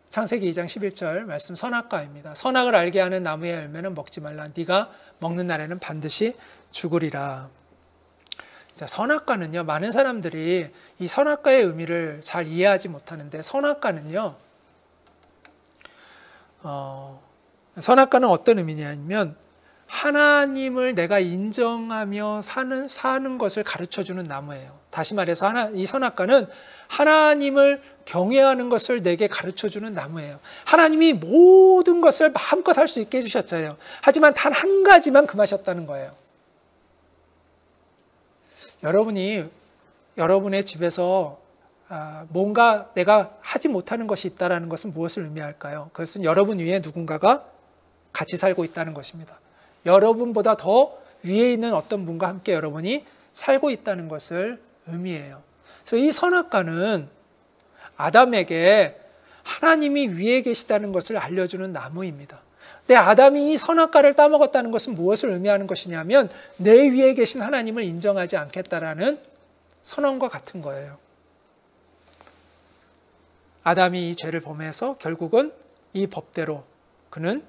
창세기 2장 11절 말씀 선악과입니다. 선악을 알게 하는 나무의 열매는 먹지 말라. 네가 먹는 날에는 반드시 죽으리라. 자, 선악과는요, 많은 사람들이 이 선악과의 의미를 잘 이해하지 못하는데 선악과는요, 선악과는 어떤 의미냐면 하나님을 내가 인정하며 사는 것을 가르쳐주는 나무예요. 다시 말해서 이 선악과는 하나님을 경외하는 것을 내게 가르쳐주는 나무예요. 하나님이 모든 것을 마음껏 할 수 있게 해주셨잖아요. 하지만 단 한 가지만 금하셨다는 거예요. 여러분이 여러분의 집에서 뭔가 내가 하지 못하는 것이 있다는 것은 무엇을 의미할까요? 그것은 여러분 위에 누군가가 같이 살고 있다는 것입니다. 여러분보다 더 위에 있는 어떤 분과 함께 여러분이 살고 있다는 것을 의미해요. 그래서 이 선악과는 아담에게 하나님이 위에 계시다는 것을 알려주는 나무입니다. 근데 아담이 이 선악과를 따먹었다는 것은 무엇을 의미하는 것이냐면 내 위에 계신 하나님을 인정하지 않겠다라는 선언과 같은 거예요. 아담이 이 죄를 범해서 결국은 이 법대로 그는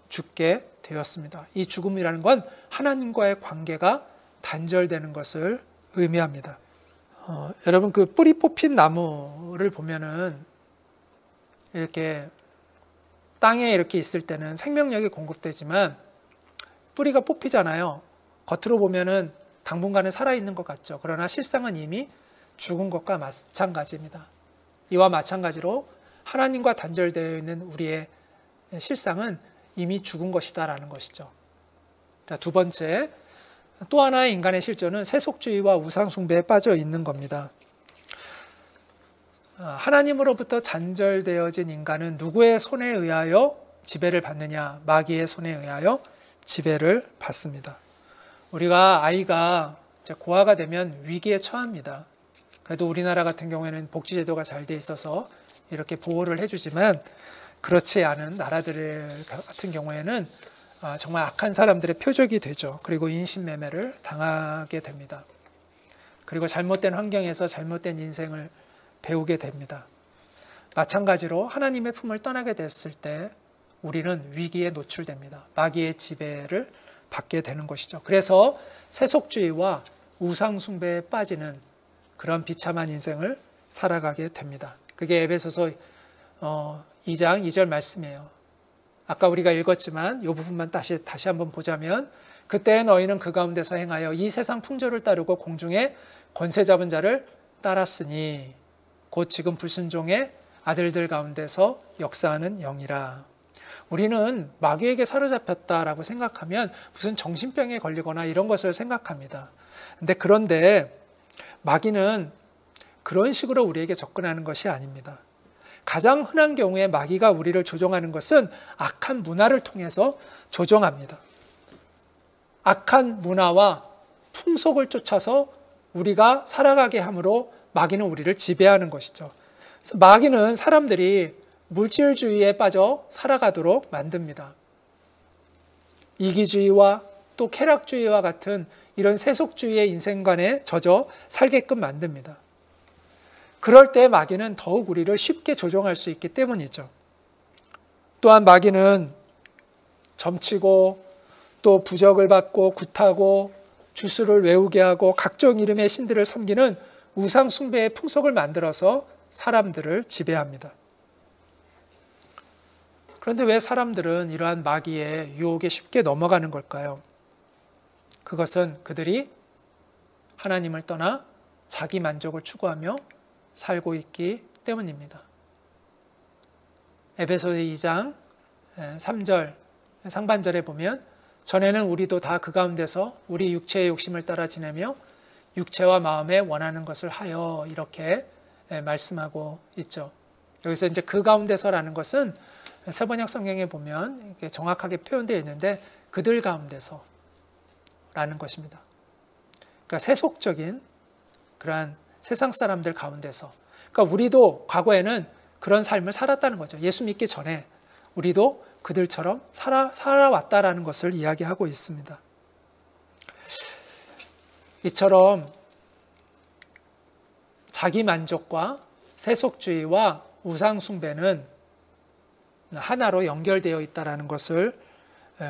죽게 되었습니다. 이 죽음이라는 건 하나님과의 관계가 단절되는 것을 의미합니다. 여러분 그 뿌리 뽑힌 나무를 보면은 이렇게 땅에 이렇게 있을 때는 생명력이 공급되지만 뿌리가 뽑히잖아요. 겉으로 보면은 당분간은 살아있는 것 같죠. 그러나 실상은 이미 죽은 것과 마찬가지입니다. 이와 마찬가지로 하나님과 단절되어 있는 우리의 실상은 이미 죽은 것이다라는 것이죠. 자, 두 번째, 또 하나의 인간의 실존은 세속주의와 우상숭배에 빠져 있는 겁니다. 하나님으로부터 단절되어진 인간은 누구의 손에 의하여 지배를 받느냐? 마귀의 손에 의하여 지배를 받습니다. 우리가 아이가 이제 고아가 되면 위기에 처합니다. 그래도 우리나라 같은 경우에는 복지제도가 잘 돼 있어서 이렇게 보호를 해주지만 그렇지 않은 나라들 같은 경우에는 정말 악한 사람들의 표적이 되죠. 그리고 인신매매를 당하게 됩니다. 그리고 잘못된 환경에서 잘못된 인생을 배우게 됩니다. 마찬가지로 하나님의 품을 떠나게 됐을 때 우리는 위기에 노출됩니다. 마귀의 지배를 받게 되는 것이죠. 그래서 세속주의와 우상숭배에 빠지는 그런 비참한 인생을 살아가게 됩니다. 그게 에베소서 2장 2절 말씀이에요. 아까 우리가 읽었지만 이 부분만 다시 한번 보자면 그때 너희는 그 가운데서 행하여 이 세상 풍조를 따르고 공중에 권세 잡은 자를 따랐으니 곧 지금 불순종의 아들들 가운데서 역사하는 영이라. 우리는 마귀에게 사로잡혔다라고 생각하면 무슨 정신병에 걸리거나 이런 것을 생각합니다. 그런데 마귀는 그런 식으로 우리에게 접근하는 것이 아닙니다. 가장 흔한 경우에 마귀가 우리를 조종하는 것은 악한 문화를 통해서 조종합니다. 악한 문화와 풍속을 쫓아서 우리가 살아가게 함으로 마귀는 우리를 지배하는 것이죠. 그래서 마귀는 사람들이 물질주의에 빠져 살아가도록 만듭니다. 이기주의와 또 쾌락주의와 같은 이런 세속주의의 인생관에 젖어 살게끔 만듭니다. 그럴 때 마귀는 더욱 우리를 쉽게 조종할 수 있기 때문이죠. 또한 마귀는 점치고 또 부적을 받고 굿하고 주술을 외우게 하고 각종 이름의 신들을 섬기는 우상 숭배의 풍속을 만들어서 사람들을 지배합니다. 그런데 왜 사람들은 이러한 마귀의 유혹에 쉽게 넘어가는 걸까요? 그것은 그들이 하나님을 떠나 자기 만족을 추구하며 살고 있기 때문입니다. 에베소서 2장 3절 상반절에 보면 전에는 우리도 다 그 가운데서 우리 육체의 욕심을 따라 지내며 육체와 마음에 원하는 것을 하여 이렇게 말씀하고 있죠. 여기서 이제 그 가운데서라는 것은 세번역 성경에 보면 이게 정확하게 표현되어 있는데 그들 가운데서라는 것입니다. 그러니까 세속적인 그러한 세상 사람들 가운데서, 그러니까 우리도 과거에는 그런 삶을 살았다는 거죠. 예수 믿기 전에 우리도 그들처럼 살아왔다라는 것을 이야기하고 있습니다. 이처럼 자기 만족과 세속주의와 우상 숭배는 하나로 연결되어 있다는 것을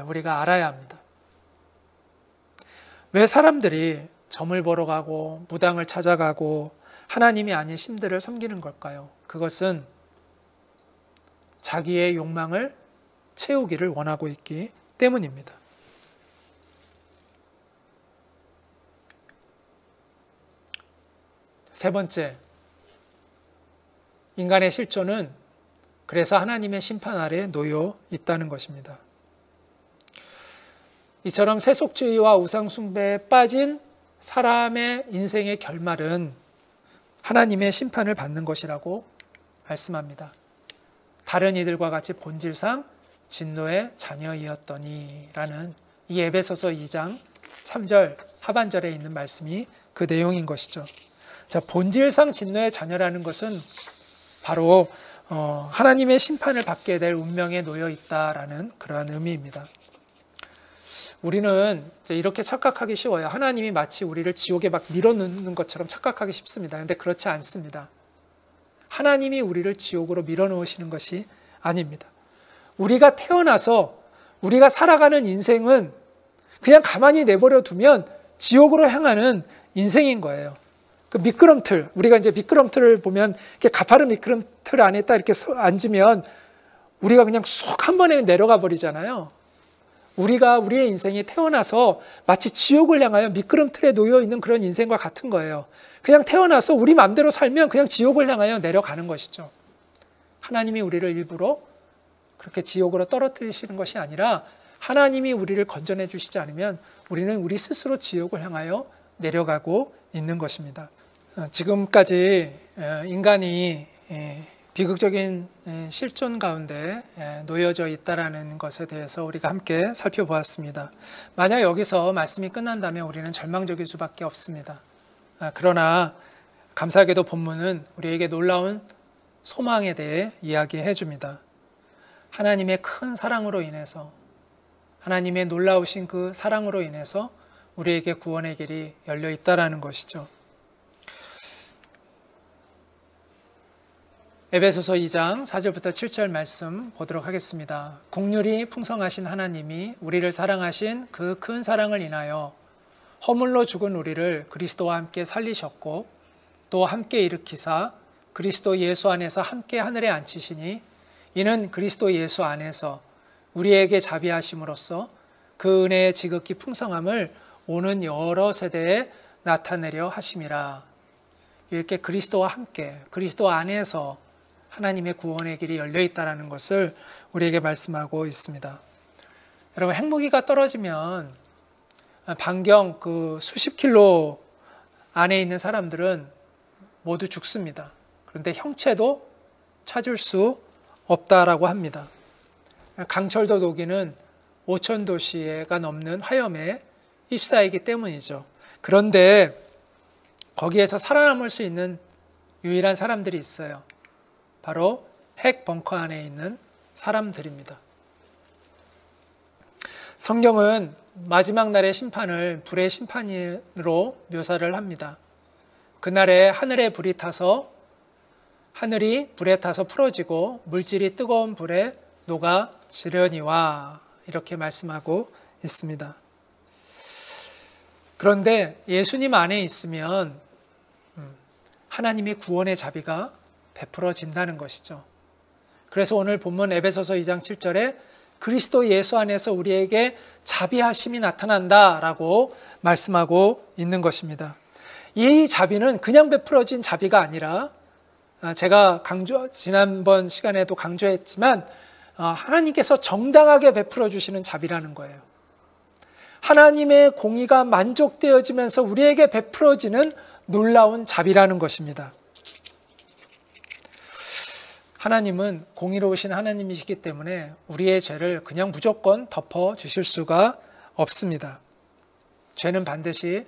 우리가 알아야 합니다. 왜 사람들이 점을 보러 가고 무당을 찾아가고 하나님이 아닌 신들을 섬기는 걸까요? 그것은 자기의 욕망을 채우기를 원하고 있기 때문입니다. 세 번째, 인간의 실존은 그래서 하나님의 심판 아래에 놓여 있다는 것입니다. 이처럼 세속주의와 우상숭배에 빠진 사람의 인생의 결말은 하나님의 심판을 받는 것이라고 말씀합니다. 다른 이들과 같이 본질상 진노의 자녀이었더니 라는 이 에베소서 2장 3절 하반절에 있는 말씀이 그 내용인 것이죠. 자, 본질상 진노의 자녀라는 것은 바로 하나님의 심판을 받게 될 운명에 놓여 있다라는 그러한 의미입니다. 우리는 이렇게 착각하기 쉬워요. 하나님이 마치 우리를 지옥에 막 밀어넣는 것처럼 착각하기 쉽습니다. 그런데 그렇지 않습니다. 하나님이 우리를 지옥으로 밀어넣으시는 것이 아닙니다. 우리가 태어나서 우리가 살아가는 인생은 그냥 가만히 내버려 두면 지옥으로 향하는 인생인 거예요. 그 미끄럼틀, 우리가 이제 미끄럼틀을 보면 이렇게 가파른 미끄럼틀 안에 딱 이렇게 앉으면 우리가 그냥 쑥 한 번에 내려가 버리잖아요. 우리의 인생이 태어나서 마치 지옥을 향하여 미끄럼틀에 놓여 있는 그런 인생과 같은 거예요. 그냥 태어나서 우리 마음대로 살면 그냥 지옥을 향하여 내려가는 것이죠. 하나님이 우리를 일부러 그렇게 지옥으로 떨어뜨리시는 것이 아니라 하나님이 우리를 건져내 주시지 않으면 우리는 우리 스스로 지옥을 향하여 내려가고 있는 것입니다. 지금까지 인간이 비극적인 실존 가운데 놓여져 있다는 것에 대해서 우리가 함께 살펴보았습니다. 만약 여기서 말씀이 끝난다면 우리는 절망적일 수밖에 없습니다. 그러나 감사하게도 본문은 우리에게 놀라운 소망에 대해 이야기해 줍니다. 하나님의 큰 사랑으로 인해서, 하나님의 놀라우신 그 사랑으로 인해서 우리에게 구원의 길이 열려 있다는 것이죠. 에베소서 2장 4절부터 7절 말씀 보도록 하겠습니다. 긍휼이 풍성하신 하나님이 우리를 사랑하신 그 큰 사랑을 인하여 허물로 죽은 우리를 그리스도와 함께 살리셨고 또 함께 일으키사 그리스도 예수 안에서 함께 하늘에 앉히시니 이는 그리스도 예수 안에서 우리에게 자비하심으로써 그 은혜의 지극히 풍성함을 오는 여러 세대에 나타내려 하심이라. 이렇게 그리스도와 함께, 그리스도 안에서 하나님의 구원의 길이 열려 있다는 것을 우리에게 말씀하고 있습니다. 여러분, 핵무기가 떨어지면 반경 그 수십 킬로 안에 있는 사람들은 모두 죽습니다. 그런데 형체도 찾을 수 없다라고 합니다. 강철도 독일은 5천 도시가 넘는 화염에 휩싸이기 때문이죠. 그런데 거기에서 살아남을 수 있는 유일한 사람들이 있어요. 바로 핵 벙커 안에 있는 사람들입니다. 성경은 마지막 날의 심판을 불의 심판으로 묘사를 합니다. 그날에 하늘에 불이 타서 하늘이 불에 타서 풀어지고 물질이 뜨거운 불에 녹아 지려니와 이렇게 말씀하고 있습니다. 그런데 예수님 안에 있으면 하나님의 구원의 자비가 베풀어진다는 것이죠. 그래서 오늘 본문 에베소서 2장 7절에 그리스도 예수 안에서 우리에게 자비하심이 나타난다라고 말씀하고 있는 것입니다. 이 자비는 그냥 베풀어진 자비가 아니라 제가 지난번 시간에도 강조했지만 하나님께서 정당하게 베풀어 주시는 자비라는 거예요. 하나님의 공의가 만족되어지면서 우리에게 베풀어지는 놀라운 자비라는 것입니다. 하나님은 공의로우신 하나님이시기 때문에 우리의 죄를 그냥 무조건 덮어주실 수가 없습니다. 죄는 반드시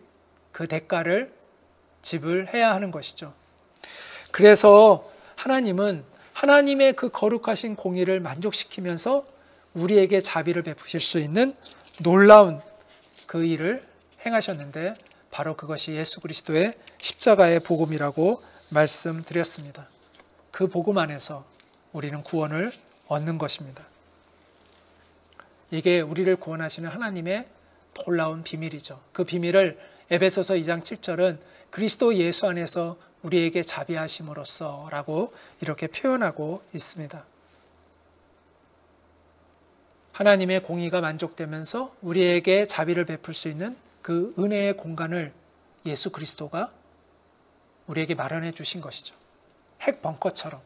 그 대가를 지불해야 하는 것이죠. 그래서 하나님은 하나님의 그 거룩하신 공의를 만족시키면서 우리에게 자비를 베푸실 수 있는 놀라운 그 일을 행하셨는데 바로 그것이 예수 그리스도의 십자가의 복음이라고 말씀드렸습니다. 그 복음 안에서 우리는 구원을 얻는 것입니다. 이게 우리를 구원하시는 하나님의 놀라운 비밀이죠. 그 비밀을 에베소서 2장 7절은 그리스도 예수 안에서 우리에게 자비하심으로써 라고 이렇게 표현하고 있습니다. 하나님의 공의가 만족되면서 우리에게 자비를 베풀 수 있는 그 은혜의 공간을 예수 그리스도가 우리에게 마련해 주신 것이죠. 핵 벙커처럼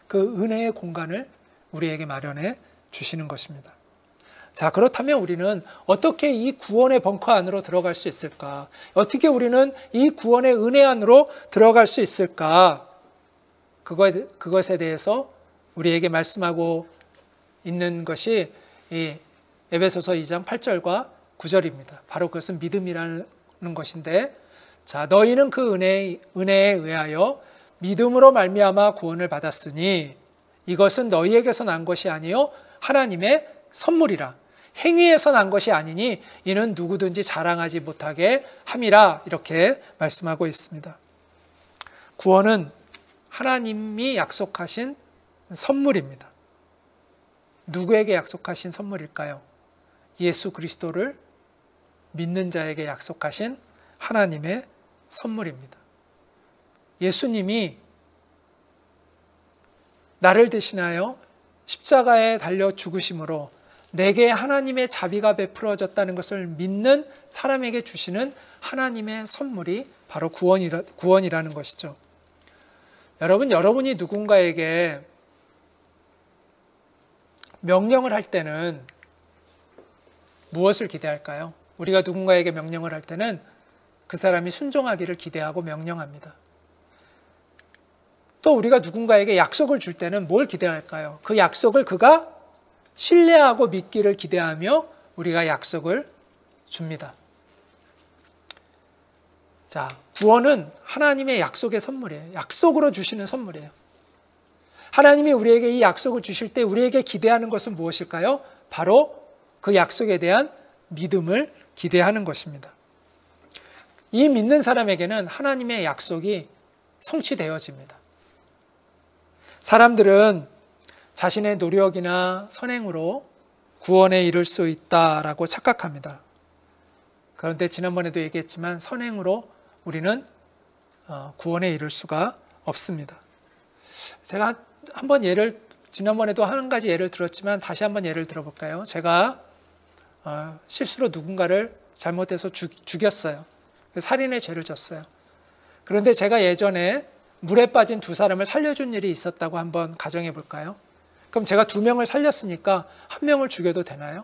그 은혜의 공간을 우리에게 마련해 주시는 것입니다. 자, 그렇다면 우리는 어떻게 이 구원의 벙커 안으로 들어갈 수 있을까? 어떻게 우리는 이 구원의 은혜 안으로 들어갈 수 있을까? 그것에 대해서 우리에게 말씀하고 있는 것이 이 에베소서 2장 8절과 9절입니다. 바로 그것은 믿음이라는 것인데, 자, 너희는 그 은혜에 의하여 믿음으로 말미암아 구원을 받았으니 이것은 너희에게서 난 것이 아니요 하나님의 선물이라. 행위에서 난 것이 아니니 이는 누구든지 자랑하지 못하게 함이라. 이렇게 말씀하고 있습니다. 구원은 하나님이 약속하신 선물입니다. 누구에게 약속하신 선물일까요? 예수 그리스도를 믿는 자에게 약속하신 하나님의 선물입니다. 예수님이 나를 대신하여 십자가에 달려 죽으심으로 내게 하나님의 자비가 베풀어졌다는 것을 믿는 사람에게 주시는 하나님의 선물이 바로 구원이라는 것이죠. 여러분이 누군가에게 명령을 할 때는 무엇을 기대할까요? 우리가 누군가에게 명령을 할 때는 그 사람이 순종하기를 기대하고 명령합니다. 또 우리가 누군가에게 약속을 줄 때는 뭘 기대할까요? 그 약속을 그가 신뢰하고 믿기를 기대하며 우리가 약속을 줍니다. 자, 구원은 하나님의 약속의 선물이에요. 약속으로 주시는 선물이에요. 하나님이 우리에게 이 약속을 주실 때 우리에게 기대하는 것은 무엇일까요? 바로 그 약속에 대한 믿음을 기대하는 것입니다. 이 믿는 사람에게는 하나님의 약속이 성취되어집니다. 사람들은 자신의 노력이나 선행으로 구원에 이를 수 있다라고 착각합니다. 그런데 지난번에도 얘기했지만 선행으로 우리는 구원에 이를 수가 없습니다. 제가 한번 지난번에도 한 가지 예를 들었지만 다시 한번 예를 들어볼까요? 제가 실수로 누군가를 잘못해서 죽였어요. 살인의 죄를 졌어요. 그런데 제가 예전에 물에 빠진 두 사람을 살려준 일이 있었다고 한번 가정해 볼까요? 그럼 제가 2명을 살렸으니까 1명을 죽여도 되나요?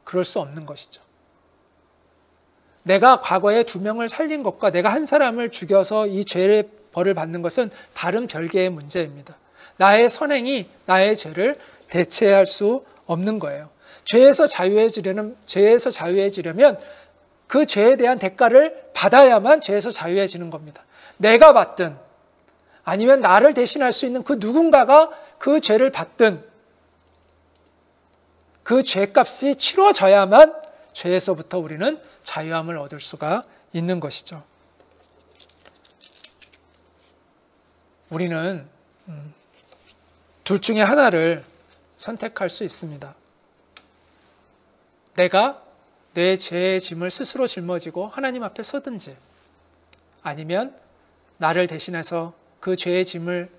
그럴 수 없는 것이죠. 내가 과거에 2명을 살린 것과 내가 한 사람을 죽여서 이 죄의 벌을 받는 것은 다른 별개의 문제입니다. 나의 선행이 나의 죄를 대체할 수 없는 거예요. 죄에서 자유해지려면 그 죄에 대한 대가를 받아야만 죄에서 자유해지는 겁니다. 내가 받든 아니면 나를 대신할 수 있는 그 누군가가 그 죄를 받든 그 죄값이 치러져야만 죄에서부터 우리는 자유함을 얻을 수가 있는 것이죠. 우리는 둘 중에 하나를 선택할 수 있습니다. 내가 내 죄의 짐을 스스로 짊어지고 하나님 앞에 서든지, 아니면 나를 대신해서 그 죄의 짐을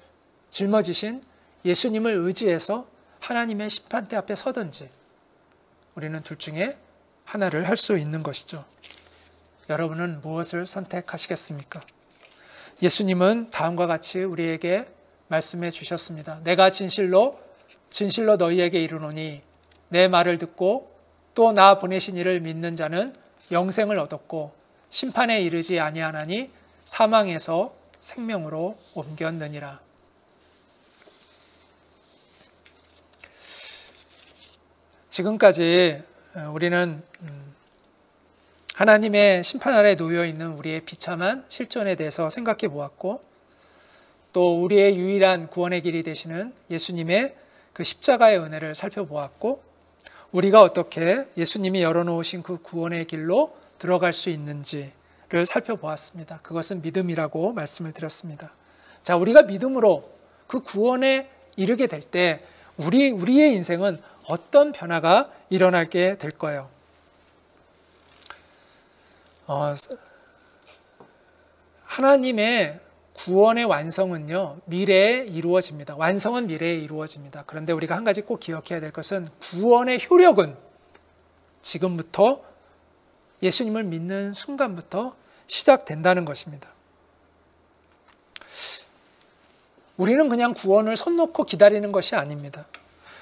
짊어지신 예수님을 의지해서 하나님의 심판대 앞에 서든지, 우리는 둘 중에 하나를 할 수 있는 것이죠. 여러분은 무엇을 선택하시겠습니까? 예수님은 다음과 같이 우리에게 말씀해 주셨습니다. 내가 진실로 너희에게 이르노니 내 말을 듣고 또 나 보내신 이를 믿는 자는 영생을 얻었고 심판에 이르지 아니하나니 사망에서 생명으로 옮겼느니라. 지금까지 우리는 하나님의 심판 아래 놓여 있는 우리의 비참한 실존에 대해서 생각해 보았고, 또 우리의 유일한 구원의 길이 되시는 예수님의 그 십자가의 은혜를 살펴보았고, 우리가 어떻게 예수님이 열어놓으신 그 구원의 길로 들어갈 수 있는지를 살펴보았습니다. 그것은 믿음이라고 말씀을 드렸습니다. 자, 우리가 믿음으로 그 구원에 이르게 될 때 우리의 인생은 어떤 변화가 일어나게 될 거예요? 하나님의 구원의 완성은요, 미래에 이루어집니다. 완성은 미래에 이루어집니다. 그런데 우리가 한 가지 꼭 기억해야 될 것은 구원의 효력은 지금부터 예수님을 믿는 순간부터 시작된다는 것입니다. 우리는 그냥 구원을 손 놓고 기다리는 것이 아닙니다.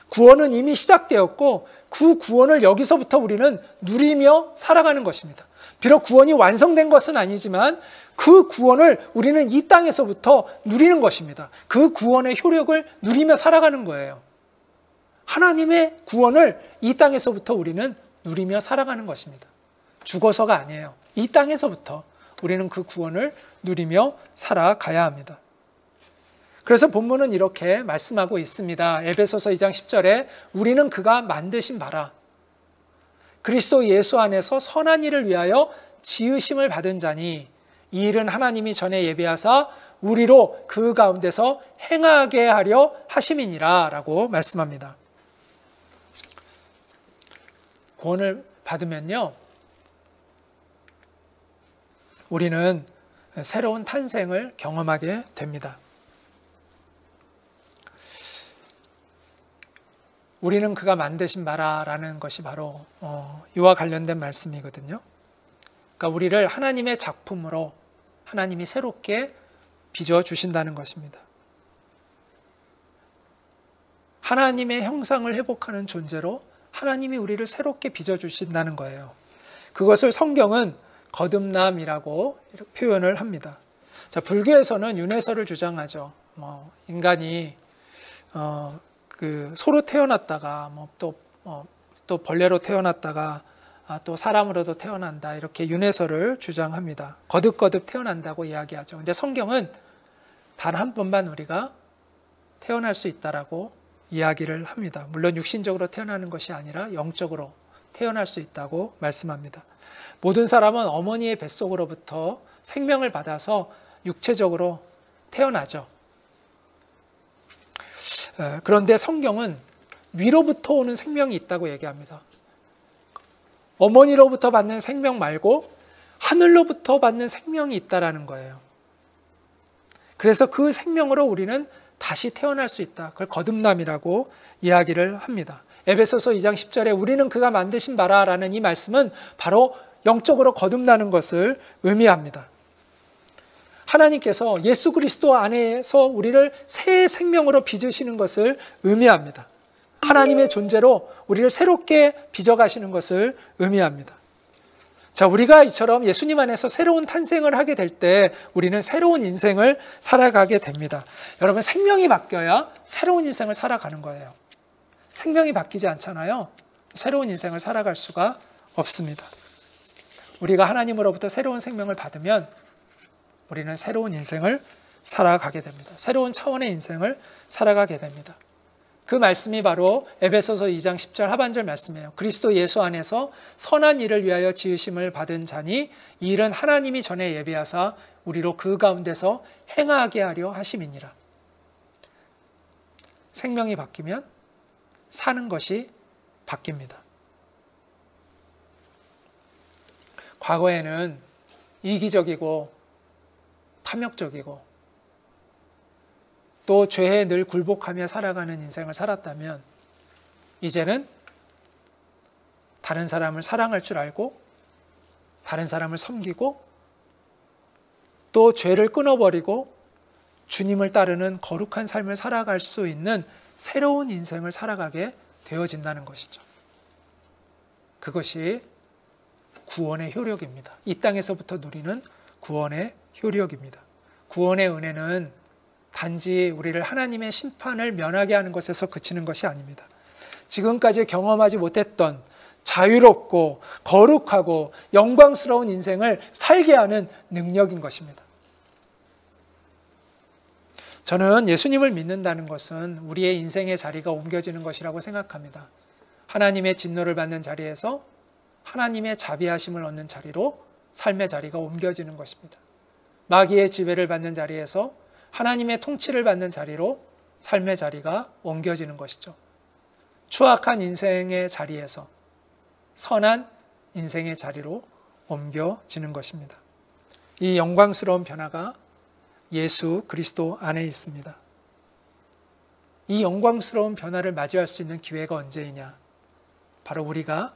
구원은 이미 시작되었고 그 구원을 여기서부터 우리는 누리며 살아가는 것입니다. 비록 구원이 완성된 것은 아니지만 그 구원을 우리는 이 땅에서부터 누리는 것입니다. 그 구원의 효력을 누리며 살아가는 거예요. 하나님의 구원을 이 땅에서부터 우리는 누리며 살아가는 것입니다. 죽어서가 아니에요. 이 땅에서부터 우리는 그 구원을 누리며 살아가야 합니다. 그래서 본문은 이렇게 말씀하고 있습니다. 에베소서 2장 10절에 우리는 그가 만드신 바라 그리스도 예수 안에서 선한 일을 위하여 지으심을 받은 자니 이 일은 하나님이 전에 예비하사 우리로 그 가운데서 행하게 하려 하심이니라 라고 말씀합니다. 구원을 받으면요, 우리는 새로운 탄생을 경험하게 됩니다. 우리는 그가 만드신 바라라는 것이 바로 이와 관련된 말씀이거든요. 그러니까 우리를 하나님의 작품으로 하나님이 새롭게 빚어주신다는 것입니다. 하나님의 형상을 회복하는 존재로 하나님이 우리를 새롭게 빚어주신다는 거예요. 그것을 성경은 거듭남이라고 표현을 합니다. 자, 불교에서는 윤회설을 주장하죠. 인간이 소로 태어났다가 또 벌레로 태어났다가 또 사람으로도 태어난다, 이렇게 윤회설을 주장합니다. 거듭거듭 태어난다고 이야기하죠. 근데 성경은 단 한 번만 우리가 태어날 수 있다라고 이야기를 합니다. 물론 육신적으로 태어나는 것이 아니라 영적으로 태어날 수 있다고 말씀합니다. 모든 사람은 어머니의 뱃속으로부터 생명을 받아서 육체적으로 태어나죠. 그런데 성경은 위로부터 오는 생명이 있다고 얘기합니다. 어머니로부터 받는 생명 말고 하늘로부터 받는 생명이 있다라는 거예요. 그래서 그 생명으로 우리는 다시 태어날 수 있다. 그걸 거듭남이라고 이야기를 합니다. 에베소서 2장 10절에 우리는 그가 만드신 바라라는 이 말씀은 바로 영적으로 거듭나는 것을 의미합니다. 하나님께서 예수 그리스도 안에서 우리를 새 생명으로 빚으시는 것을 의미합니다. 하나님의 존재로 우리를 새롭게 빚어가시는 것을 의미합니다. 자, 우리가 이처럼 예수님 안에서 새로운 탄생을 하게 될 때 우리는 새로운 인생을 살아가게 됩니다. 여러분, 생명이 바뀌어야 새로운 인생을 살아가는 거예요. 생명이 바뀌지 않잖아요. 새로운 인생을 살아갈 수가 없습니다. 우리가 하나님으로부터 새로운 생명을 받으면 우리는 새로운 인생을 살아가게 됩니다. 새로운 차원의 인생을 살아가게 됩니다. 그 말씀이 바로 에베소서 2장 10절 하반절 말씀이에요. 그리스도 예수 안에서 선한 일을 위하여 지으심을 받은 자니 이 일은 하나님이 전에 예비하사 우리로 그 가운데서 행하게 하려 하심이니라. 생명이 바뀌면 사는 것이 바뀝니다. 과거에는 이기적이고 탐욕적이고 또 죄에 늘 굴복하며 살아가는 인생을 살았다면 이제는 다른 사람을 사랑할 줄 알고 다른 사람을 섬기고 또 죄를 끊어버리고 주님을 따르는 거룩한 삶을 살아갈 수 있는 새로운 인생을 살아가게 되어진다는 것이죠. 그것이 구원의 효력입니다. 이 땅에서부터 누리는 구원의 효력입니다. 구원의 은혜는 단지 우리를 하나님의 심판을 면하게 하는 것에서 그치는 것이 아닙니다. 지금까지 경험하지 못했던 자유롭고 거룩하고 영광스러운 인생을 살게 하는 능력인 것입니다. 저는 예수님을 믿는다는 것은 우리의 인생의 자리가 옮겨지는 것이라고 생각합니다. 하나님의 진노를 받는 자리에서 하나님의 자비하심을 얻는 자리로 삶의 자리가 옮겨지는 것입니다. 마귀의 지배를 받는 자리에서 하나님의 통치를 받는 자리로 삶의 자리가 옮겨지는 것이죠. 추악한 인생의 자리에서 선한 인생의 자리로 옮겨지는 것입니다. 이 영광스러운 변화가 예수 그리스도 안에 있습니다. 이 영광스러운 변화를 맞이할 수 있는 기회가 언제이냐? 바로 우리가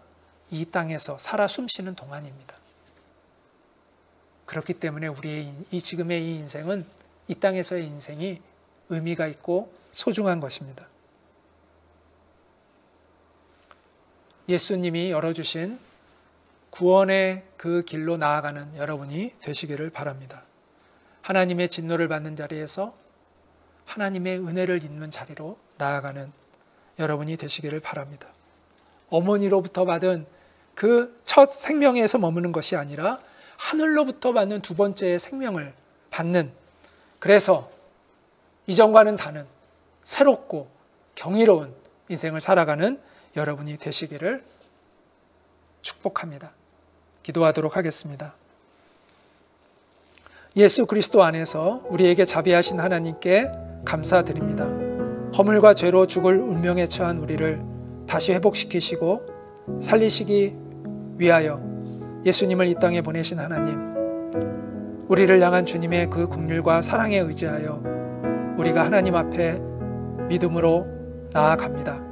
이 땅에서 살아 숨쉬는 동안입니다. 그렇기 때문에 우리의 지금의 이 인생은, 이 땅에서의 인생이 의미가 있고 소중한 것입니다. 예수님이 열어주신 구원의 그 길로 나아가는 여러분이 되시기를 바랍니다. 하나님의 진노를 받는 자리에서 하나님의 은혜를 입는 자리로 나아가는 여러분이 되시기를 바랍니다. 어머니로부터 받은 그 첫 생명에서 머무는 것이 아니라 하늘로부터 받는 두 번째 생명을 받는, 그래서 이전과는 다른 새롭고 경이로운 인생을 살아가는 여러분이 되시기를 축복합니다. 기도하도록 하겠습니다. 예수 그리스도 안에서 우리에게 자비하신 하나님께 감사드립니다. 허물과 죄로 죽을 운명에 처한 우리를 다시 회복시키시고 살리시기 위하여 예수님을 이 땅에 보내신 하나님, 우리를 향한 주님의 그 긍휼과 사랑에 의지하여 우리가 하나님 앞에 믿음으로 나아갑니다.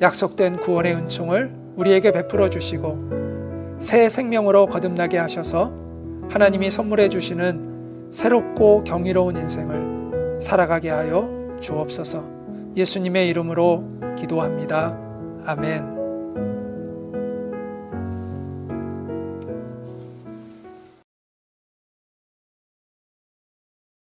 약속된 구원의 은총을 우리에게 베풀어 주시고 새 생명으로 거듭나게 하셔서 하나님이 선물해 주시는 새롭고 경이로운 인생을 살아가게 하여 주옵소서. 예수님의 이름으로 기도합니다. 아멘.